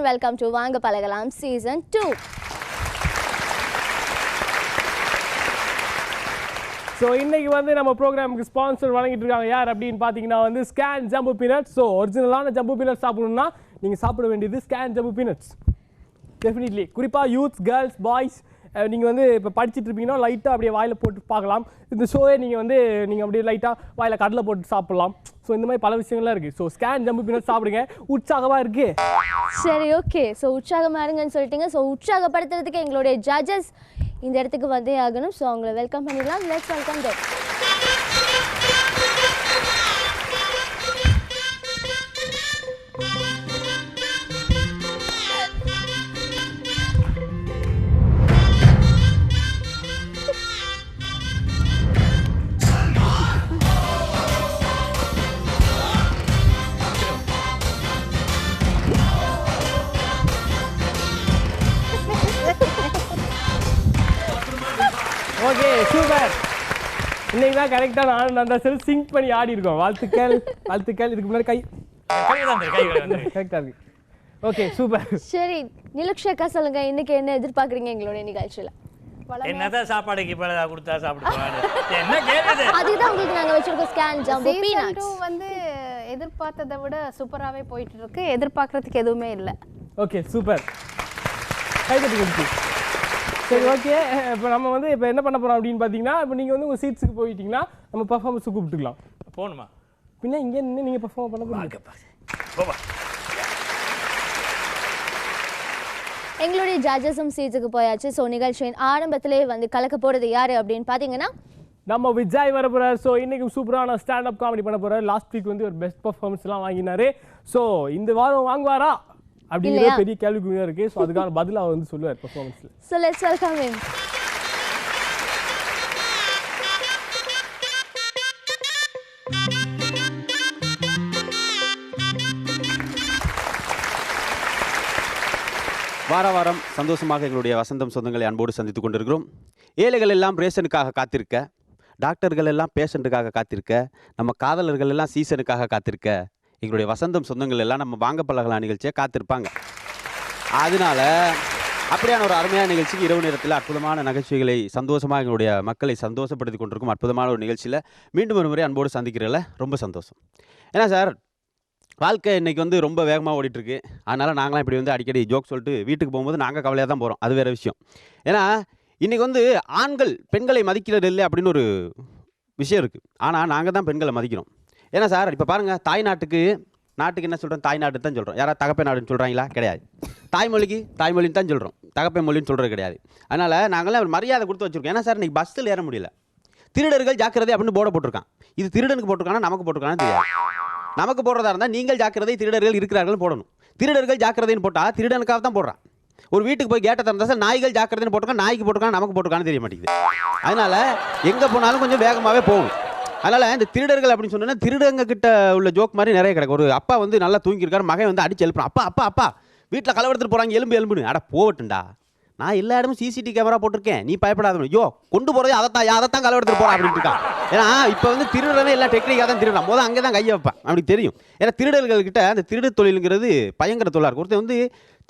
and welcome to Vaanga Palagalam Season 2. So இன்றைக்கி வந்து நம்ம ப்ரோக்ராமுக்கு ஸ்பான்சர் வழங்கிட்டு இருக்காங்க யார் அப்படின்னு பார்த்தீங்கன்னா வந்து ஸ்கேன் ஜம்பு பீனட்ஸ். ஸோ ஒரிஜினலான ஜம்பு பீனட்ஸ் சாப்பிடணும்னா நீங்கள் சாப்பிட வேண்டியது ஸ்கேன் ஜம்பு பீனட்ஸ். டெஃபினெட்லி குறிப்பாக யூத்ஸ், கேர்ள்ஸ், பாய்ஸ் நீங்கள் வந்து இப்போ படிச்சுட்டு இருப்பீங்கன்னா லைட்டாக அப்படியே வாயில் போட்டு பார்க்கலாம். இந்த ஷோவே நீங்கள் அப்படியே லைட்டாக வாயில் கடலை போட்டு சாப்பிட்லாம். ஸோ இந்த மாதிரி பல விஷயங்கள்லாம் இருக்குது. ஸோ ஸ்கேன் ஜம்பு பீனட்ஸ் சாப்பிடுங்க, உற்சாகமாக இருக்குது. சரி, ஓகே. ஸோ உற்சாகமாக இருங்கன்னு சொல்லிட்டீங்க. ஸோ உற்சாகப்படுத்துறதுக்கு எங்களுடைய ஜட்ஜஸ் இந்த இடத்துக்கு வந்தே ஆகணும். ஸோ அவங்களை வெல்கம் பண்ணிடலாம். Let's welcome them. Okay, super. இன்னைக்கு தான் கரெக்டாக நான் அந்த சரி சிங்க் பண்ணி ஆடி இருக்கோம். வாழ்த்துக்கள் வாழ்த்துக்கள். இதுக்கு முன்னாடி கை கரெக்டாக இருக்கு. Okay, super. சரி, நிலக்ஷக்கா சொல்லுங்க, இன்னைக்கு என்ன எதிர்பார்க்குறீங்க எங்களுடைய நிகழ்ச்சியில்? என்னதான் சாப்பாடுக்கு இப்ப கொடுத்தா சாப்பிடுவாங்க. என்ன கேக்குது? அதுதான் உங்களுக்கு நாங்க வச்சிருக்கோம் ஸ்கேன் ஜம்பு பீனட்ஸ். வந்து எதிர்பார்த்ததை விட சூப்பராகவே போயிட்டு இருக்கு. எதிர்பார்க்கறதுக்கு எதுவுமே இல்லை. Okay, super. கைதட்டி கொடுத்து. சரி, ஓகே. இப்போ நம்ம வந்து இப்போ என்ன பண்ண போகிறோம் அப்படின்னு பார்த்தீங்கன்னா, இப்போ நீங்கள் வந்து உங்கள் சீட்ஸுக்கு போயிட்டீங்கன்னா நம்ம பர்ஃபார்மன்ஸுக்கு கூப்பிட்டுக்கலாம். போகணுமா? பின்ன இங்கே நின்று நீங்கள் பர்ஃபார்ம் பண்ண போகிறீங்க. எங்களுடைய ஜட்ஜஸும் சீட்ஸுக்கு போயாச்சு. ஸோ நிகழ்ச்சியின் ஆரம்பத்திலே வந்து கலக்க போகிறது யார் அப்படின்னு பார்த்தீங்கன்னா நம்ம விஜய் வர போகிறார். ஸோ இன்றைக்கி சூப்பரான ஸ்டாண்டப் காமெடி பண்ண போகிறார். லாஸ்ட் வீக் வந்து ஒரு பெஸ்ட் பர்ஃபார்மன்ஸ்லாம் வாங்கினார். ஸோ இந்த வாரம் வாங்குவாரா அப்படிங்கிற பெரிய கேள்விக்குறியாக இருக்குது. ஸோ அதுக்கான பதில் அவர் வந்து சொல்லுவார் பர்ஃபார்மன்ஸில். So let's welcome him. வார வாரம் சந்தோஷமாக எங்களுடைய வசந்தம் சொந்தங்களை அன்போடு சந்தித்து கொண்டிருக்கிறோம். ஏழைகள் எல்லாம் ரேஷனுக்காக காத்திருக்க, டாக்டர்கள் எல்லாம் பேஷண்ட்டுக்காக காத்திருக்க, நம்ம காதலர்கள் எல்லாம் சீசனுக்காக காத்திருக்க, எங்களுடைய வசந்தம் சொந்தங்கள் எல்லாம் நம்ம வாங்க பழகலாம் நிகழ்ச்சியை காத்திருப்பாங்க. அதனால அப்படியான ஒரு அருமையான நிகழ்ச்சிக்கு இரவு நேரத்தில் அற்புதமான நகைச்சுவைகளை சந்தோஷமாக எங்களுடைய மக்களை சந்தோஷப்படுத்தி கொண்டிருக்கும் அற்புதமான ஒரு நிகழ்ச்சியில் மீண்டும் ஒரு முறை அன்போடு சந்திக்கிறதுல ரொம்ப சந்தோஷம். ஏன்னா சார், வாழ்க்கை இன்றைக்கி வந்து ரொம்ப வேகமாக ஓடிட்டுருக்கு. அதனால் நாங்களாம் இப்படி வந்து அடிக்கடி ஜோக் சொல்லிட்டு வீட்டுக்கு போகும்போது நாங்கள் கவலையாக தான் போகிறோம். அது வேறு விஷயம். ஏன்னா இன்றைக்கி வந்து ஆண்கள் பெண்களை மதிக்கிறது இல்லை அப்படின்னு ஒரு விஷயம் இருக்குது. ஆனால் நாங்கள் தான் பெண்களை மதிக்கிறோம். ஏன்னா சார், இப்போ பாருங்கள், தாய்நாட்டுக்கு என்ன சொல்கிறோம்? தாய்நாட்டு தான் சொல்கிறோம். யாராவது தகப்பை நாடுன்னு சொல்கிறாங்களா? கிடையாது. தாய்மொழிக்கு தாய்மொழின்னு தான் சொல்கிறோம், தகப்பை மொழின்னு சொல்கிறது கிடையாது. அதனால் நாங்களாம் ஒரு மரியாதை கொடுத்து வச்சுருக்கோம். ஏன்னா சார், இன்றைக்கி பஸ்ஸில் ஏற முடியல. திருடர்கள் ஜாக்கிரதை அப்படின்னு போட போட்டிருக்கான். இது திருடனுக்கு போட்டிருக்கானா நமக்கு போட்டிருக்கானு தெரியாது. நமக்கு போடுறதா இருந்தால் நீங்கள் ஜாக்கிரதை, திருடர்கள் இருக்கிறார்கள் போடணும். திருடர்கள் ஜாக்கிரதைன்னு போட்டால் திருடனுக்காக தான் போடுறான். ஒரு வீட்டுக்கு போய் கேட்ட திறந்தா சார் நாய்கள் ஜாக்கிரதைன்னு போட்டிருக்கான், நாய்க்கு போட்டிருக்கான், நமக்கு போட்டிருக்கான்னு தெரிய மாட்டேங்குது. அதனால் எங்கே போனாலும் கொஞ்சம் வேகமாகவே போகும். அதனால் இந்த திருடர்கள் அப்படின்னு சொன்னோன்னா திருடங்க கிட்ட உள்ள ஜோக் மாதிரி நிறைய கிடக்கு. ஒரு அப்பா வந்து நல்லா தூங்கியிருக்காரு, மகன் வந்து அடிச்சு எழுப்புறான். அப்பா அப்பா அப்பா வீட்டில் கலவரத்துட்டு போகிறாங்க, எலும்புன்னு. அட போகட்டும்டா, நான் எல்லா இடமும் சிசிடிவி கேமரா போட்டிருக்கேன், நீ பயப்படாத. ஐயோ, கொண்டு போகிறதே அதைத்தான் கலவரத்துட்டு போகிறான் அப்படின்ட்டு இருக்கான். ஏன்னா இப்போ வந்து திருடனே எல்லாம் டெக்னிக்காக தான் திருடான். போதும் அங்கே தான் கையை வைப்பான், அப்படி தெரியும். ஏன்னா திருடர்கள்கிட்ட அந்த திருடு தொழிலுங்கிறது பயங்கர தொழிலாக இருக்கும். ஒருத்தர் வந்து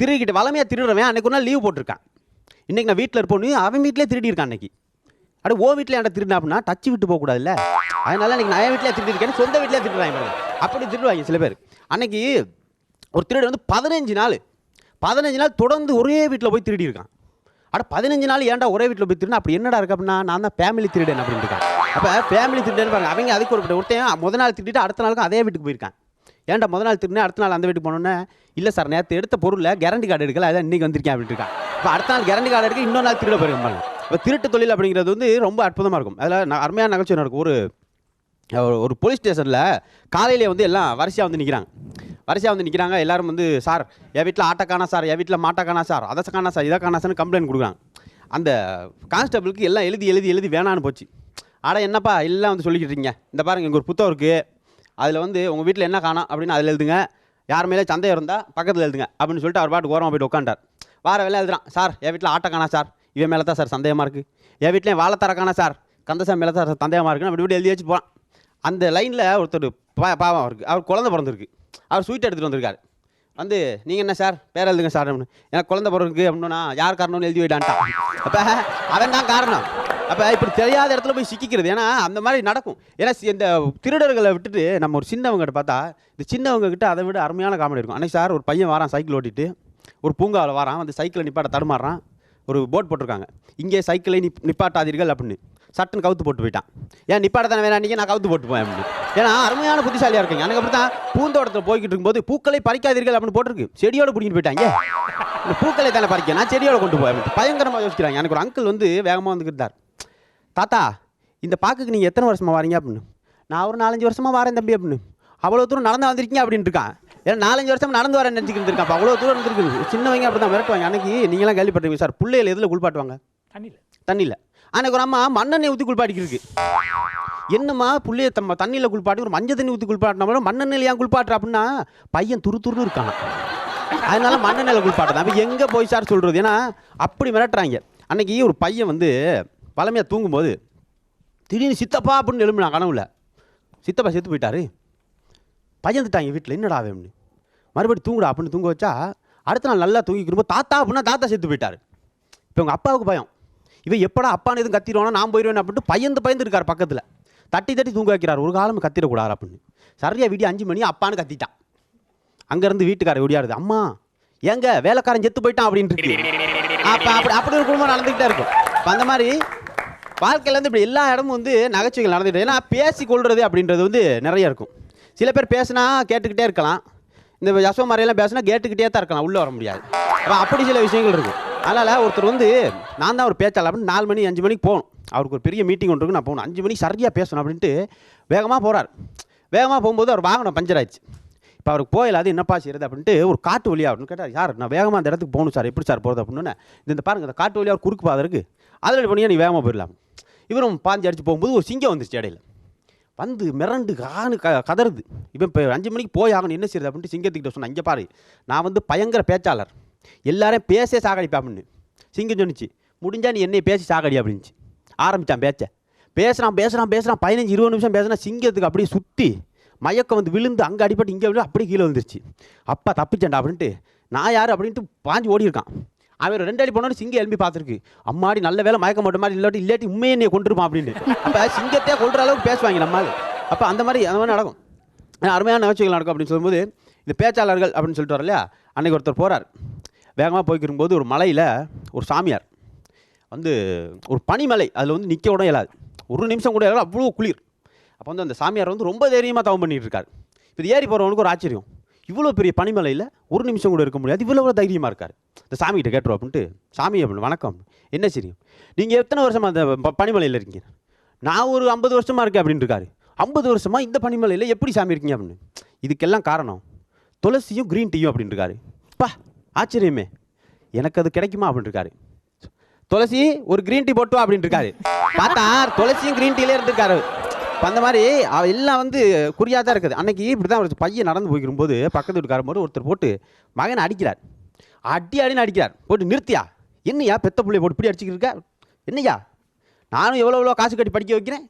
திருடிக்கிட்ட வளமையாக திருடுறவன் அன்றைக்கு ஒரு நாள் லீவ் போட்டிருக்கான். இன்றைக்கி நான் வீட்டில் இருப்போன்னு அவன் வீட்டிலே திருடி இருக்கான். அன்றைக்கி அட ஓ வீட்டில் என்கிட்ட திருடினா அப்படின்னா டச்சு விட்டு போகக்கூடாதுல்ல. அதனால இன்றைக்கி நான் வீட்டிலே திருடிருக்கேன்னு சொந்த வீட்டிலே திருடுறாங்க பாருங்க. அப்படி திருடுவாங்க சில பேர். அன்றைக்கி ஒரு திருடு வந்து 15 நாள் தொடர்ந்து ஒரே வீட்டில் போய் திருடி இருக்கான். அட 15 நாள் ஏன்டா ஒரே வீட்டில் போய் திருடினா? அப்படி என்னடா இருக்கு அப்படின்னா, நான் தான் ஃபேமிலி திருடன் அப்படின்னு இருக்கான். அப்போ ஃபேமிலி திருடன் பாருங்க. அவங்க அதுக்கு ஒருத்தன் முதல் நாள் திருடிட்டு அடுத்த நாளுக்கு அதே வீட்டுக்கு போயிருக்கான். ஏன்டா முதல் நாள் திருடினா அடுத்த நாள் அந்த வீட்டுக்கு போனோன்னே, இல்லை சார் நேற்று எடுத்த பொருளில் கேரண்டி கார்டு எடுக்கல, அதான் இன்றைக்கி வந்திருக்கேன் அப்படின்ட்டு இருக்கான். இப்போ அடுத்த நாள் கேரண்டி கார்டு எடுக்க இன்னொரு நாள் திருட போயிருக்காங்க. இப்போ திருட்டு தொழில் அப்படிங்கிறது வந்து ரொம்ப அற்புதமாக இருக்கும். அதில் அருமையான நிகழ்ச்சி நடக்கும். ஒரு போலீஸ் ஸ்டேஷனில் காலையிலே வந்து எல்லாம் வரிசையாக வந்து நிற்கிறாங்க. எல்லாரும் வந்து, சார் என் வீட்டில் ஆட்டை காணா சார், என் வீட்டில் மாட்டை காணா சார், அதை காணா சார், இதை காணா சார்னு கம்ப்ளைண்ட் கொடுக்குறாங்க. அந்த கான்ஸ்டபிளுக்கு எல்லாம் எழுதி வேணான்னு போச்சு. ஆட என்னப்பா எல்லாம் வந்து சொல்லிக்கிட்டு இருக்கீங்க, இந்த பாருங்க இங்கே ஒரு புத்தகம் இருக்குது, அதில் வந்து உங்கள் வீட்டில் என்ன காணோம் அப்படின்னு அதில் எழுதுங்க, யார் மேலே சந்தேகம் இருந்தால் பக்கத்தில் எழுதுங்க அப்படின்னு சொல்லிட்டு அவர் பாட்டுக்கு ஓரமாக போய்ட்டு உட்காண்டார். வார வேலை எழுதுறான். சார் என் வீட்டில் ஆட்டை காணா சார், இவன் மேலே தான் சார் சந்தேகமாக இருக்குது, என் வீட்டில் வாழைத்தர காணா சார், கந்தசாமி மேலே தான் சார் சந்தேகமாக இருக்குன்னு அப்படி எழுதி வச்சு போகிறான். அந்த லைனில் ஒருத்தர் பாவம் இருக்குது, அவர் குழந்தை பிறந்திருக்கு, அவர் ஸ்வீட் எடுத்துகிட்டு வந்திருக்காரு. வந்து நீங்கள் என்ன சார் பேர் எழுதுங்க சார் அப்படின்னு. எனக்கு குழந்தை பிறகு அப்படின்னா யார் காரணம்னு எழுதி வைடான்ட்டான். அப்போ அவன் தான் காரணம். அப்போ இப்படி தெரியாத இடத்துல போய் சிக்கிக்கிறது. ஏன்னா அந்த மாதிரி நடக்கும். ஏன்னா இந்த திருடர்களை விட்டுட்டு நம்ம ஒரு சின்னவங்ககிட்ட பார்த்தா இந்த சின்னவங்ககிட்ட அதை விட அருமையான காமெடி இருக்கும். அன்னைக்கு சார் ஒரு பையன் வாரான் சைக்கிள் ஓட்டிட்டு ஒரு பூங்காவில் வாரான். வந்து சைக்கிளை நிப்பாட்ட தடுமாறுறான். ஒரு போர்ட் போட்டிருக்காங்க, இங்கே சைக்கிளை நிப்பாட்டாதீர்கள் அப்படின்னு. சட்டுன்னு கவுத்து போட்டு போயிட்டான். ஏன் நிப்பாட்ட தானே வேணா நீங்கள், நான் கவுத்து போட்டு போவேன் அப்படின்னு. ஏன்னா அருமையான புத்திசாலியாக இருக்கீங்க. எனக்கு அப்படி தான் பூந்தோட்டத்தில் போய்கிட்டு இருக்கும்போது பூக்களை பறிக்காதீர்கள் அப்படின்னு போட்டிருக்கு. செடியோடு பிடிக்கிட்டு போயிட்டாங்க. இந்த பூக்களை தானே பறிக்க, நான் செடியோட கொண்டு போவேன். பயங்கரமாக யோசிக்கிறாங்க. எனக்கு ஒரு அங்கிள் வந்து வேகமாக வந்துக்கிட்டார். தாத்தா இந்த பாக்குக்கு நீங்கள் எத்தனை வருஷமாக வாரீங்க அப்படின்னு. நான் ஒரு 4-5 வருஷமாக வரேன் தம்பி அப்படின்னு. அவ்வளோ தூரம் நடந்து வந்திருக்கீங்க அப்படின்ட்டு இருக்கான். ஏன்னா 4-5 வருஷம் நடந்து வரேன் நினச்சிக்கிட்டு இருக்கான். அப்போ அவ்வளோ தூரம் இருந்துருக்கு. சின்னவங்க அப்படி தான் மிரட்டுவாங்க. அன்னைக்கு நீங்களாம் கேள்விப்பட்டிருக்கீங்க சார், பிள்ளைகள் எதில் குளிப்பாட்டுவாங்க? தண்ணியில். அன்னைக்கு ஒரு அம்மா மண்ணெண்ணெய் ஊற்றி குளிப்பாட்டிக்கிருக்கு. என்னம்மா பிள்ளைய தண்ணியில் குளிப்பாட்டி ஒரு மஞ்சள் தண்ணி ஊற்றி குளிப்பாட்டினா மண்ணெண்ணெயில் ஏன் குளிப்பாட்டுற அப்படின்னா பையன் துருன்னு இருக்கானா, அதனால மண்ணெண்ணெயில் குளிப்பாட்டுதான். அப்போ எங்கே போய் சார் சொல்கிறது? ஏன்னா அப்படி மிரட்டுறாங்க. அன்னைக்கு ஒரு பையன் வந்து பழமையாக தூங்கும்போது திடீர்னு சித்தப்பா அப்படின்னு எழும்புனான் கனவுல. சித்தப்பா செத்து போயிட்டாரு. பையன்துட்டாங்க வீட்டில், என்னடா வேணும்னு. மறுபடியும் தூங்குடா அப்படின்னு தூங்க வச்சா அடுத்த நாள் நல்லா தூங்கிக்கிறப்போ தாத்தா அப்படின்னா தாத்தா செத்து போயிட்டார். இப்போ உங்கள் அப்பாவுக்கு பயம், இவன் எப்படா அப்பான்னு எதுவும் கத்திடுவானா நான் போயிடுவேன் அப்படின்ட்டு பயந்து இருக்கார். பக்கத்தில் தட்டி தூங்க வைக்கிறார். ஒரு காலம் கத்திடக்கூடாது அப்படின்னு. சரியா விடிய 5 மணி அப்பான்னு கத்திட்டான். அங்கேருந்து வீட்டுக்காரர் ஒடியாருது, அம்மா ஏங்க வேலைக்காரன் செத்து போயிட்டான் அப்படின்ட்டு இருக்கு. அப்படி ஒரு குடும்பம் நடந்துக்கிட்டே இருக்கும். இப்போ அந்த மாதிரி வாழ்க்கையில் வந்து இப்படி எல்லா இடமும் வந்து நகைச்சுவைகள் நடந்துகிட்டு. ஏன்னா பேசி கொள்வது அப்படின்றது வந்து நிறைய இருக்கும். சில பேர் பேசினா கேட்டுக்கிட்டே இருக்கலாம். இந்த யசோ மாதிரியெல்லாம் பேசினா கேட்டுக்கிட்டே தான் இருக்கலாம், உள்ளே வர முடியாது. அப்படி சில விஷயங்கள் இருக்கும். அதனால் ஒருத்தர் வந்து நான் தான் ஒரு பேச்சாளர் அப்படின்னு 4 மணி 5 மணிக்கு போகணும். அவருக்கு ஒரு பெரிய மீட்டிங் ஒன்று இருக்கு, நான் போகணும் 5 மணிக்கு சரியாக பேசணும் அப்படின்ட்டு வேகமாக போகிறார். வேகமாக போகும்போது அவர் வாகனம் பஞ்சர் ஆயிடுச்சு. இப்போ அவருக்கு போயிடாது, என்னப்பா செய்யுது அப்படின்ட்டு ஒரு காட்டு வழியா அப்படின்னு கேட்டார். யார்? நான் வேகமாக அந்த இடத்துக்கு போகணும் சார். எப்படி சார் போகிறது அப்படின்னு. இந்த பாருங்கள் இந்த காட்டு வழியாக ஒரு குறுக்கு பாதை இருக்குது, அதில் பண்ணியா நீ வேகமாக போயிடலாம். இவரும் பாஞ்சு அடிச்சு போகும்போது ஒரு சிங்கம் வந்துச்சு இடையில. வந்து மிரண்டு கதறுது. இவன் இப்போ 5 மணிக்கு போய் ஆகணும், என்ன செய்யுது அப்படின்ட்டு சிங்கத்துக்கிட்ட சொன்னேன், இங்கே பாரு நான் வந்து பயங்கர பேச்சாளர், எல்லாரையும் பேசே சாகடிப்பேன் அப்படின்னு. சிங்கம் சொன்னிச்சு, முடிஞ்சா நீ என்னை பேசி சாகடி அப்படின்ச்சு. ஆரம்பித்தான் பேச்சை. பேசுகிறான் 15-20 நிமிஷம் பேசினா சிங்கத்துக்கு அப்படியே சுற்றி மயக்கம் வந்து விழுந்து அங்கே அடிப்பட்டு இங்கே விழுந்து அப்படியே கீழே வந்துருச்சு. அப்பா தப்பிச்சேன்டா அப்படின்ட்டு நான் யார் அப்படின்ட்டு பாஞ்சு ஓடி இருக்கான். அவன் 2 அடி போனோன்னு சிங்கம் எழுப்பி பார்த்துருக்கு. அம்மாடி நல்ல வேலை மயக்க மாட்ட மாதிரி இல்லாட்டி உண்மையை என்னை கொண்டிருப்பான் அப்படின்னு. அப்போ சிங்கத்தையே கொள்கிற அளவுக்கு பேசுவாங்க நம்மால். அப்போ அந்த மாதிரி நடக்கும். அருமையான நகைச்சுவைகள் நடக்கும் அப்படின்னு சொல்லும்போது இந்த பேச்சாளர்கள் அப்படின்னு சொல்லிட்டு வர இல்லையா. அன்றைக்கி ஒருத்தர் போகிறார், வேகமாக போய்க்கிருக்கும்போது ஒரு மலையில் ஒரு சாமியார் வந்து ஒரு பனிமலை, அதில் வந்து நிற்க கூட இயலாது, ஒரு நிமிஷம் கூட இயலாது, அவ்வளோ குளிர். அப்போ வந்து அந்த சாமியார் வந்து ரொம்ப தைரியமாக தவம் பண்ணிகிட்டு இருக்கார். இது ஏறி போகிறவனுக்கு ஒரு ஆச்சரியம், இவ்வளோ பெரிய பனிமலையில் ஒரு நிமிஷம் கூட இருக்க முடியாது, இவ்வளோ தைரியமாக இருக்கார். இந்த சாமிகிட்ட கேட்டுருவோம் அப்படின்ட்டு, சாமி அப்படின்னு வணக்கம், என்ன சரியும் நீங்கள் எத்தனை வருஷமாக அந்த பனிமலையில் இருக்கீங்க? நான் ஒரு 50 வருஷமாக இருக்கேன் அப்படின்னு இருக்காரு. 50 வருஷமாக இந்த பனிமலையில் எப்படி சாமி இருக்கீங்க அப்படின்னு. இதுக்கெல்லாம் காரணம் துளசியும் க்ரீன் டீயும் அப்படின்னு இருக்காரு. பா ஆச்சரியமே, எனக்கு அது கிடைக்குமா அப்படின்னு இருக்காரு. துளசி ஒரு க்ரீன் டீ போட்டுவா அப்படின்னு இருக்காரு. பார்த்தா துளசியும் க்ரீன் டீலே இருந்திருக்காரு. அந்த மாதிரி எல்லாம் வந்து குறியாக தான் இருக்குது. அன்றைக்கி இப்படி தான் ஒரு பையன் நடந்து போய்க்கும்போது பக்கத்து வீட்டுக்காரும் போது ஒருத்தர் போட்டு மகனை அடிக்கிறார். அடின்னு அடிக்கிறார். போட்டு நிறுத்தியா, என்னையா பெத்த பிள்ளைய போட்டு இப்படி அடிச்சுக்கிட்டு இருக்க, என்னையா நானும் எவ்வளோ காசு கட்டி படிக்க வைக்கிறேன்,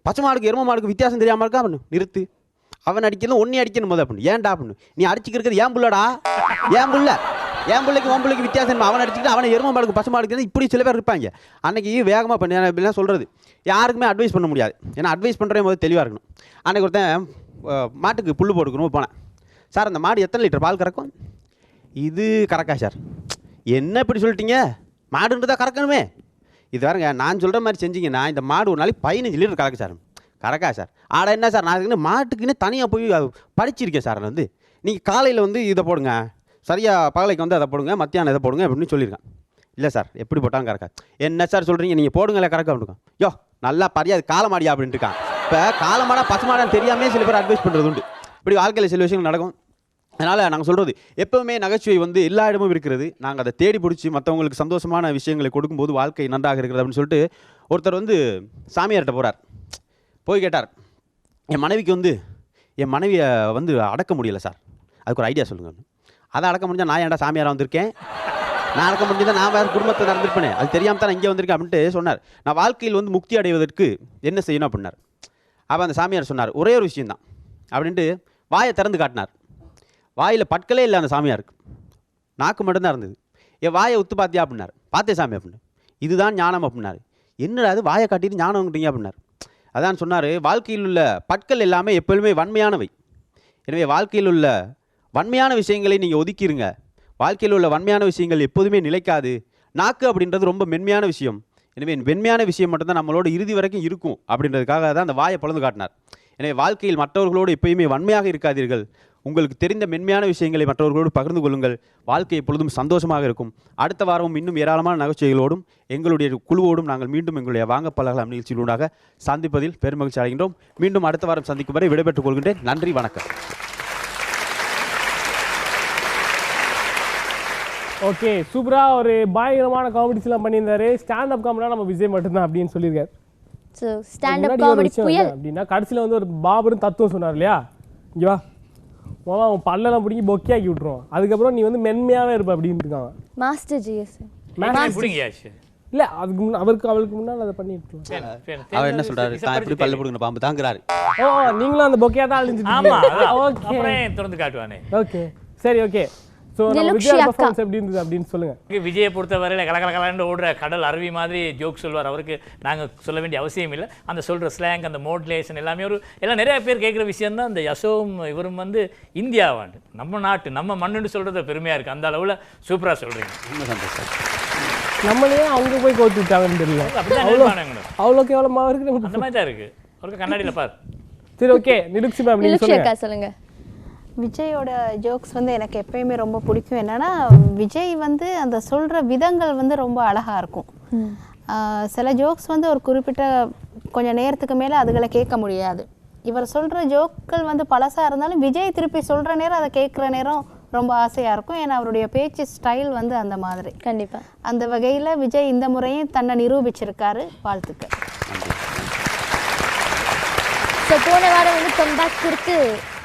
பச்சை மாடுக்கு எரும மாடுக்கு வித்தியாசம் தெரியாமல் இருக்கா அப்படின்னு. நிறுத்து, அவன் அடிக்கணும் ஒன்னே அடிக்கணும் போது அப்படின்னு. ஏன்டா அப்படின்னு, நீ அடிச்சுக்கிறது ஏன் புள்ளடா, ஏன் புள்ள, என் பிள்ளைக்கு உன் பிள்ளைக்கு வித்தியாசம், அவனை அடிச்சுக்கிட்டு அவனை எரும மாடுக்கு பசு மாடுக்கு இப்படி சில பேர் இருப்பாங்க. அன்றைக்கி வேகமாக பண்ணி இப்படிலாம் சொல்கிறது யாருக்குமே அட்வைஸ் பண்ண முடியாது. ஏன்னா அட்வைஸ் பண்ணுறே போது தெளிவாக இருக்கணும். அன்றைக்கி ஒருத்தன் மாட்டுக்கு புல் போட்டுக்கணும் போனேன். சார் அந்த மாடு எத்தனை லிட்டர் பால் கறக்கும்? இது கறக்கா சார். என்ன இப்படி சொல்லிட்டீங்க, மாடுன்றது தான் கறக்கணுமே. இது வேறுங்க, நான் சொல்கிற மாதிரி செஞ்சீங்கன்னா இந்த மாடு ஒரு நாளைக்கு 15 லிட்டர் கறக்கு சார். கறக்கா சார். ஆடா என்ன சார், நான் மாட்டுக்குன்னு தனியாக போய் படிச்சிருக்கேன் சார். வந்து நீங்கள் காலையில் வந்து இதை போடுங்க, சரியாக பகலைக்கு வந்து அதை போடுங்க, மத்தியானம் இதை போடுங்க அப்படின்னு சொல்லியிருக்கேன். இல்லை சார் எப்படி போட்டாலும் கறக்கா. என்ன சார் சொல்கிறீங்க, நீங்கள் போடுங்களே கறக்க அப்படின்னு. யோ நல்லா பரியாது காலமாடியா அப்படின்ட்டு இருக்கான். இப்போ காலமாடா பசுமாடான்னு தெரியாமே சில பேர் அட்வைஸ் பண்ணுறது உண்டு. இப்படி வாழ்க்கையில் சில விஷயங்கள் நடக்கும். அதனால் நாங்கள் சொல்கிறது எப்போவுமே நகைச்சுவை வந்து எல்லா இடமும் இருக்கிறது. நாங்கள் அதை தேடி பிடிச்சி மற்றவங்களுக்கு சந்தோஷமான விஷயங்களை கொடுக்கும்போது வாழ்க்கை நன்றாக இருக்கிறது அப்படின்னு சொல்லிட்டு ஒருத்தர் வந்து சாமியார்கிட்ட போகிறார். போய் கேட்டார், என் மனைவிக்கு வந்து என் மனைவியை வந்து அடக்க முடியலை சார், அதுக்கு ஒரு ஐடியா சொல்லுங்கள். அதை அடக்க முடிஞ்சால் நான் ஏன்டா சாமியாராக வந்திருக்கேன், நான் அடக்க முடிஞ்சால் நான் வேறு குடும்பத்தை நடந்திருப்பேனே, அது தெரியாமல் தான் நான் இங்கே வந்திருக்கேன் அப்படின்ட்டு சொன்னார். நான் வாழ்க்கையில் வந்து முக்தி அடைவதற்கு என்ன செய்யணும் அப்படின்னார். அப்போ அந்த சாமியார் சொன்னார், ஒரே ஒரு விஷயந்தான் அப்படின்ட்டு வாயை திறந்து காட்டினார். வாயில் பற்களே இல்லை அந்த சாமியாருக்கு, நாக்கு மட்டும்தான் இருந்தது. என் வாயை உத்து பார்த்தியா அப்படின்னாரு. பார்த்தே சாமி அப்படின்னு. இதுதான் ஞானம் அப்படின்னாரு. என்னடா அது வாயை காட்டிட்டு ஞானம்ங்கிட்டீங்க அப்படின்னாரு. அதான் சொன்னார், வாழ்க்கையில் உள்ள பற்கள் எல்லாமே எப்பொழுதுமே வன்மையானவை. எனவே வாழ்க்கையில் உள்ள வன்மையான விஷயங்களை நீங்கள் ஒதுக்கிடுங்க. வாழ்க்கையில் உள்ள வன்மையான விஷயங்கள் எப்போதுமே நிலைக்காது. நாக்கு அப்படின்றது ரொம்ப மென்மையான விஷயம். எனவே மென்மையான விஷயம் மட்டும்தான் நம்மளோட இறுதி வரைக்கும் இருக்கும் அப்படின்றதுக்காக தான் அந்த வாயை பொழந்து காட்டினார். எனவே வாழ்க்கையில் மற்றவர்களோடு எப்பயுமே வன்மையாக இருக்காதீர்கள். உங்களுக்கு தெரிந்த மென்மையான விஷயங்களை மற்றவர்களோடு பகிர்ந்து கொள்ளுங்கள். வாழ்க்கை எப்பொழுதும் சந்தோஷமாக இருக்கும். அடுத்த வாரமும் இன்னும் ஏராளமான நகைச்சுவைகளோடும் எங்களுடைய குழுவோடும் நாங்கள் மீண்டும் எங்களுடைய வாங்க பழகலாம் நிகழ்ச்சியிலூடாக சந்திப்பதில் பெருமகிழ்ச்சி அடைகின்றோம். மீண்டும் அடுத்த வாரம் சந்திக்கும் வரை விடைபெற்றுக் கொள்கின்றேன். நன்றி, வணக்கம். ஓகே, சூப்பராக ஒரு பயங்கரமான காமெடிஸ்லாம் பண்ணியிருந்தாரு. ஸ்டாண்டப் காமெடினா நம்ம விஜய் மட்டும்தான் அப்படின்னு சொல்லியிருக்காரு. ஸோ ஸ்டாண்டப் காமெடி புயல் அப்படின்னா கடைசியில் வந்து ஒரு பாபரும் தத்துவம் சொன்னார் இல்லையா, இங்கே வா போவா அவன் பல்லெல்லாம் பிடிங்கி பொக்கியாக்கி விட்டுருவோம், அதுக்கப்புறம் நீ வந்து மென்மையாகவே இருப்ப அப்படின்னு இருக்காங்க மாஸ்டர் ஜிஎஸ். பிடிங்கியாச்சு இல்லை அதுக்கு அவளுக்கு முன்னால் அதை பண்ணிட்டு அவர் என்ன சொல்றாரு, தான் எப்படி பல்ல பிடுங்கின பாம்பு தாங்கிறாரு. ஓ நீங்களும் அந்த பொக்கையா தான் ஆமா அழிஞ்சிட்டு. அப்புறம் திறந்து காட்டுவானே. ஓகே சரி ஓகே. ஸோ விஜய் பர்ஃபார்மன்ஸ் எப்படி இருந்தது அப்படின்னு சொல்லுங்க. விஜயை பொறுத்தவரையில் கலகலகலன்னு ஓடுற கடல் அருவி மாதிரி ஜோக் சொல்வார். அவருக்கு நாங்கள் சொல்ல வேண்டிய அவசியம் இல்லை. அந்த சொல்கிற ஸ்லாங், அந்த மோட்லேஷன் எல்லாமே எல்லாம் நிறைய பேர் கேட்குற விஷயம் தான். இந்த யசோவும் இவரும் வந்து இந்தியாவாண்டு நம்ம நாட்டு நம்ம மண்ணுன்னு சொல்கிறது பெருமையாக இருக்குது. அந்த அளவில் சூப்பராக சொல்கிறீங்க. ரொம்ப சந்தோஷம். நம்மளே அவங்க போய் கோத்து விட்டாங்கன்னு தெரியல. அவ்வளோக்கு எவ்வளோ மாவு இருக்கு அந்த மாதிரி தான் இருக்குது. அவருக்கு கண்ணாடியில் பார். சரி ஓகே, நிலுக்ஷி மேம் நீங்கள் சொல்லுங்க. விஜயோட ஜோக்ஸ் வந்து எனக்கு எப்பயுமே ரொம்ப பிடிக்கும். என்னன்னா விஜய் வந்து அந்த சொல்கிற விதங்கள் வந்து ரொம்ப அழகாக இருக்கும். சில ஜோக்ஸ் வந்து ஒரு குறிப்பிட்ட கொஞ்சம் நேரத்துக்கு மேலே அதுகளை கேட்க முடியாது. இவர் சொல்கிற ஜோக்கள் வந்து பழசாக இருந்தாலும் விஜய் திருப்பி சொல்கிற நேரம் அதை கேட்குற நேரம் ரொம்ப ஆசையாக இருக்கும். ஏன்னா அவருடைய பேச்சு ஸ்டைல் வந்து அந்த மாதிரி. கண்டிப்பாக அந்த வகையில் விஜய் இந்த முறையும் தன்னை நிரூபிச்சிருக்காரு. வாழ்த்துக்கள். ஸோ போன வாரம் வந்து கம்பேக் கொடுத்து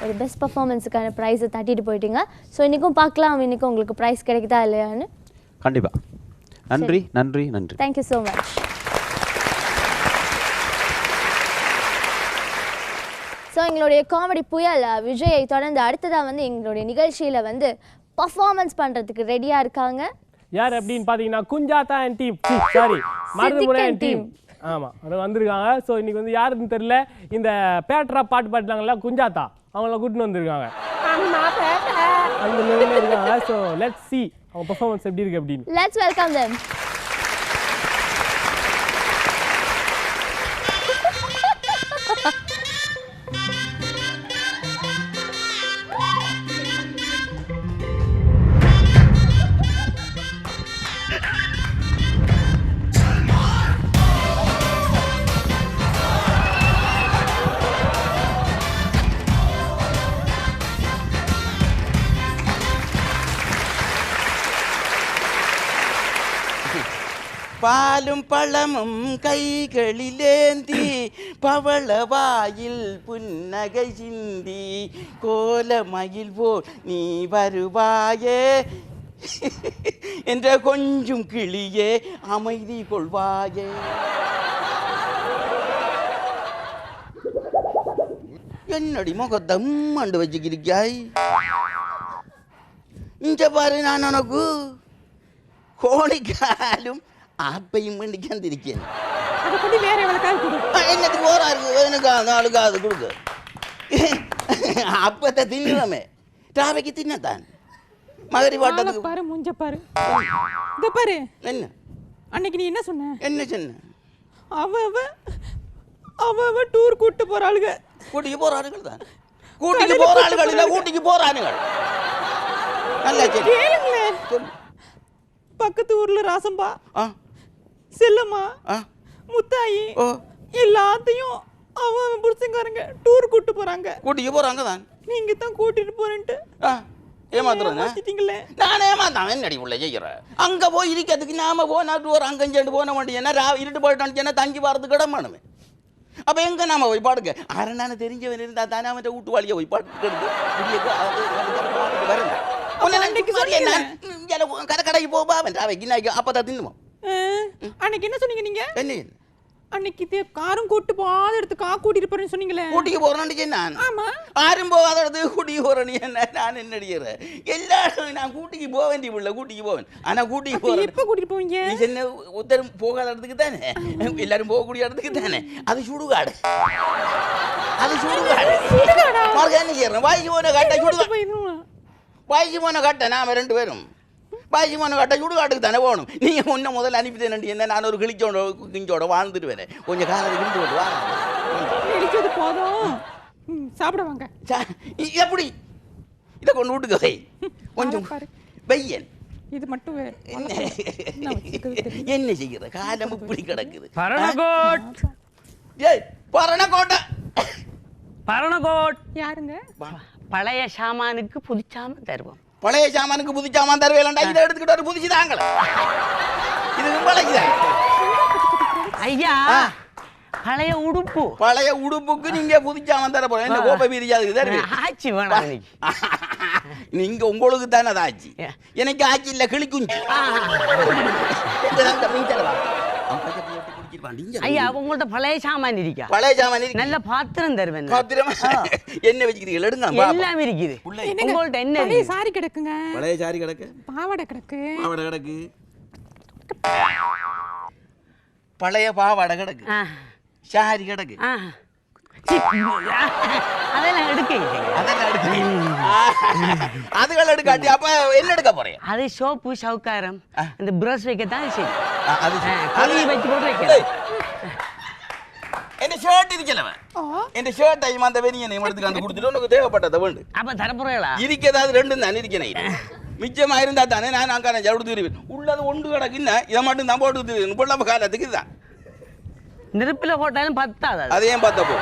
ஒரு பெஸ்ட் பர்ஃபார்மன்ஸுக்கான ப்ரைஸை தட்டிட்டு போயிட்டீங்க. ஸோ இன்றைக்கும் பார்க்கலாம் இன்றைக்கும் உங்களுக்கு ப்ரைஸ் கிடைக்குதா இல்லையான்னு. கண்டிப்பாக. நன்றி நன்றி நன்றி. Thank you so much. ஸோ எங்களுடைய காமெடி புயல் விஜயை தொடர்ந்து அடுத்ததாக வந்து எங்களுடைய நிகழ்ச்சியில் வந்து பர்ஃபார்மன்ஸ் பண்ணுறதுக்கு ரெடியாக இருக்காங்க. யார் அப்படின்னு பார்த்தீங்கன்னா Kunjatha and team, sorry Maruthamunai and team. ஆமாம் அது வந்திருக்காங்க. ஸோ இன்னைக்கு வந்து யாருன்னு தெரியல, இந்த பேட்ரா பாட்டு பாட்டுலாங்கல்ல குஞ்சாத்தா அவங்கள கூட்டின்னு வந்திருக்காங்க. அந்த நிலையில இருக்காங்க. ஸோ லெட்ஸ் சி அவங்க பர்ஃபார்மன்ஸ் எப்படி இருக்கு அப்படின்னு. Let's welcome them. பாலும் பழமும் கைகளிலேந்தி பவளவாயில் புன்னகை சிந்தி கோலமயில் போல் நீ வருவாயே என்ற கொஞ்சம் கிளியே அமைதி கொள்வாயே. என்னடி முகத்தம் அண்டு வச்சுக்கிறியாய்? இங்க பாரு, நான் உனக்கு கோழிக்காலும் ஆப்பையும் பண்ணிக்கான் இருக்கேன். என்னத்துக்கு ஓரா இருக்கு எனக்கு ஆளுக்கு அது கொடுக்க அப்பத்தை தின்னுவமே டிராவைக்கு தின்னத்தான் மகரி வாட்டத்துக்கு பாரு மூஞ்ச பாரு. இத பாரு. என்ன அன்னைக்கு நீ என்ன சொன்ன? என்ன சொன்ன? அவ டூர் கூட்டு போறாளுங்க. கூட்டிக்கு போறானுகள் தான். கூட்டிக்கு போறாளுகள் இல்ல, கூட்டிக்கு போறானுகள். நல்லா கேளுங்களே. பக்கத்து ஊர்ல ராசம்பா, செல்லம்மா, முத்தாயி எல்லாத்தையும் அவன் புருஷங்காரங்க டூர் கூட்டு போறாங்க. கூட்டிக்கு போறாங்க தான். நீங்க தான் கூட்டிட்டு போறேன்ட்டு ஏமாத்துறேன். நான் ஏமாத்தான் என்னடி உள்ள செய்கிறேன். அங்க போய் இருக்கிறதுக்கு நாம போனா டூர் அங்கஞ்சு போன மாட்டேன்னா இருட்டு போயிட்டான்னு தங்கி வரதுக்கு இடம் வேணுமே. அப்ப எங்க நாம போய் பாடுங்க. அரணான தெரிஞ்சவன் இருந்தா தானே அவன் வீட்டு வாழிய போய் பாட்டு கடைக்கு போவா அப்பதான் தின்னுவோம். அன்னைக்கு என்ன சொன்னீங்க நீங்க? என்ன அன்னைக்கு இது காரும் கூட்டு போகாத இடத்துக்கு கூட்டிட்டு போறேன்னு சொன்னீங்களே. கூட்டிக்கு போறேன்னு நான் ஆமா. ஆரும் போகாத இடத்துக்கு கூட்டிக்கு போறேன்னு என்ன நான் என்ன அடிக்கிறேன்? எல்லாரும் நான் கூட்டிக்கு போக வேண்டிய பிள்ளை கூட்டிக்கு போவேன். ஆனா கூட்டிக்கு போறேன். எப்ப கூட்டிட்டு போவீங்க? நீ என்ன ஒருத்தரும் போகாத இடத்துக்கு தானே, எல்லாரும் போகக்கூடிய இடத்துக்கு தானே. அது சுடுகாடு. அது சுடுகாடு. மறுக்க என்ன செய்யறேன்? வாய்க்கு போன கட்ட சுடுகாடு. வாய்க்கு போன கட்ட நாம 2 பேரும் வாய்க்கு போன கட்ட சுடுகாட்டுக்கு தானே போகணும். நீங்க முன்ன முதல்ல அனுப்பிட்டேன் என்ன, நான் ஒரு கிழிச்சோட வாழ்ந்துட்டு வரேன். கொஞ்சம் காலம் கிழிச்சு விட்டு கிழிச்சது போதும், சாப்பிட வாங்க. எப்படி இதை கொண்டு விட்டுக்கவை கொஞ்சம் பையன். இது மட்டும் என்ன செய்யற காலம் இப்படி கிடக்குது. பரணகோட் ஏய் பரணகோட்டை பரணகோட் யாருங்க? பழைய சாமானுக்கு புதுச்சாமன் தருவோம். பழைய சாமானுக்கு புதுச்சாமான் தருவேலண்டா. இதை எடுத்துக்கிட்டு ஒரு புதுச்சு தாங்களே. இது பழையதான் ஐயா. பழைய உடுப்பு. பழைய உடுப்புக்கு நீங்க புதுச்சாமான் தர போறேன். என்ன கோப்பை பீரியாதுக்கு தருவேன். ஆச்சி வேணாம். நீங்க உங்களுக்கு தானே அது ஆச்சு. எனக்கு ஆச்சு இல்ல கிளிக்குஞ்சு. ஐயா உங்கள்ட்ட பழைய சாமான் இருக்கா? பழைய சாமான் நல்ல பாத்திரம் தருவேன். பாத்திரம் என்ன வச்சுக்கிறீங்க? எடுங்க. எல்லாம் இருக்குது. உங்கள்ட்ட என்ன பழைய இருக்கு? சாரி கிடக்குங்க. பழைய சாரி கிடக்கு. பாவாடை கிடக்கு. பாவாடை கிடக்கு. பழைய பாவாடை கிடக்கு. சாரி கிடக்கு. அதெல்லாம் எடுக்க அதுகள் எடுக்காட்டி அப்ப என்ன எடுக்க போறேன்? அது சோப்பு சவுக்காரம் இந்த பிரஷ் வைக்கத்தான் சரி. அது கழுவி வச்சு போட்டு வைக்கிறேன். என்ன ஷர்ட் இருக்கலவன் என்ன ஷர்ட் ஐ அந்த வெனியனை எடுத்து அந்த கொடுத்துட்டு உனக்கு தேவைப்பட்டதை வேண்டு அப்ப தரப்புறீங்களா? இருக்கதாவது 2 தான் இருக்கேன். மிச்சமா இருந்தா தானே நான் அங்கே ஜவுடு தருவேன். உள்ளது ஒன்று கிடக்குன்னா இதை மட்டும் தான் போட்டு தருவேன். பொல்லாம காலத்துக்கு இதுதான். நெருப்பில போட்டாலும் பத்தாது. அதையும் பார்த்தப்போ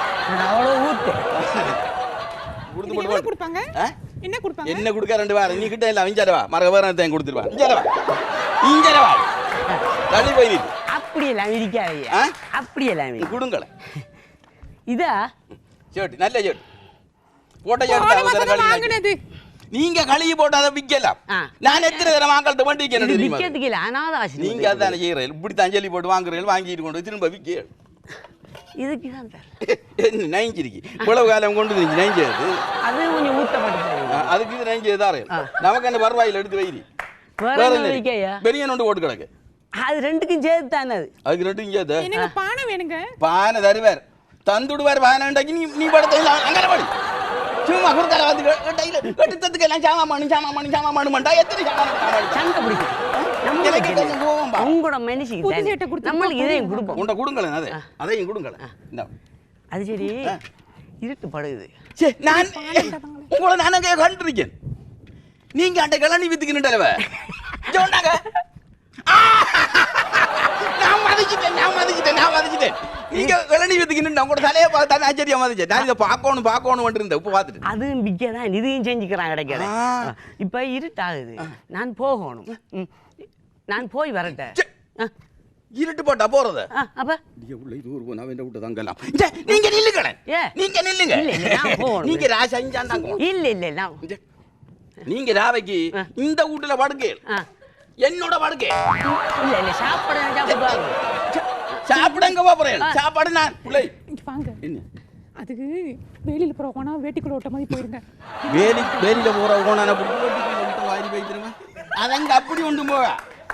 அவ்வளவு ஊத்து கொடுத்து கொடுப்பாங்க. என்ன கொடுப்பாங்க? என்ன கொடுக்க 2 வாரம் நீ கிட்ட இல்ல அஞ்சாரவா மறக்க வேற தான் கொடுத்துருவான். இஞ்சரவா தள்ளி போய் நிற்கு. அப்படியெல்லாம் இருக்காது. அப்படியெல்லாம் கொடுங்கள. இதா ஷர்ட் நல்ல ஷர்ட் போட்ட ஷர்ட் வாங்குனது. நீங்க கழுவி போட்டு அதை விற்கலாம். நான் எத்தனை தடவை வாங்கல்ட்ட வண்டி விற்கிறதுக்கு அனாதாசி. நீங்க அதானே செய்யறீங்க. இப்படி தான் சொல்லி போட்டு வாங்குறீங்க, வாங்கிட்டு கொண்டு திரும்ப விற்க. இதுக்கு தான் என்ன நைஞ்சிருக்கு இவ்வளவு காலம் கொண்டு நைஞ்சது. அது கொஞ்சம் ஊத்தப்பட்டு அதுக்கு இது நைஞ்சது தாரே. நமக்கு என்ன வருவாயில் எடுத்து வைரி. பெரியன் ஒன்று போட்டு கிடக்கு. அது 2க்கும் சேர்த்து தானே. அதுக்கு 2க்கும் சேர்த்து எனக்கு பானை வேணுங்க. பானை தருவார் தந்துடுவார். பானை நீ படத்தை அங்கே படி சும்மா குறுக்கால வந்து எடுத்ததுக்கு எல்லாம் சாமான் மண்டா எத்தனை சாமான் சண்டை பிடிக்கும். உங்களோட மனுஷிக்கு நம்மளுக்கு இதையும் கொடுப்போம். உண்ட கொடுங்களேன். அதையும் கொடுங்களேன். அது சரி இருட்டு படுகுது. நான் உங்களை நானே கண்டிருக்கேன். நீங்க அந்த கிளம்பி வித்துக்கிட்டாலவ சொன்னாங்க. நான் மதிச்சிட்டேன். நீங்க கிளம்பி வித்துக்கிட்டு உங்களோட தலையை பார்த்தா ஆச்சரியம் மதிச்சேன். நான் இதை பார்க்கணும் இருந்தேன். உப்பு பார்த்துட்டு அதுவும் விற்கதான் இதையும் செஞ்சுக்கிறான் கிடைக்காது. இப்ப இருட்டாகுது. நான் போகணும். நான் போய் வரட்டேன். இருட்டு போட்டா போறது. அப்ப நீங்க நில்லுங்க. நீங்க நில்லுங்க. நீங்க இல்ல நீங்க ராவைக்கு இந்த வீட்டுல படுக்கை என்னோட படுக்கை இல்ல சாப்பிடுங்க போறேன். சாப்பாடு நான் வாங்க. அதுக்கு வேலியில போறவனா வேட்டிக்குள்ள ஓட்ட மாதிரி போயிருங்க. வேலியில போறவனா வாரி போயிடுமா? அதங்க அப்படி ஒன்று போவா.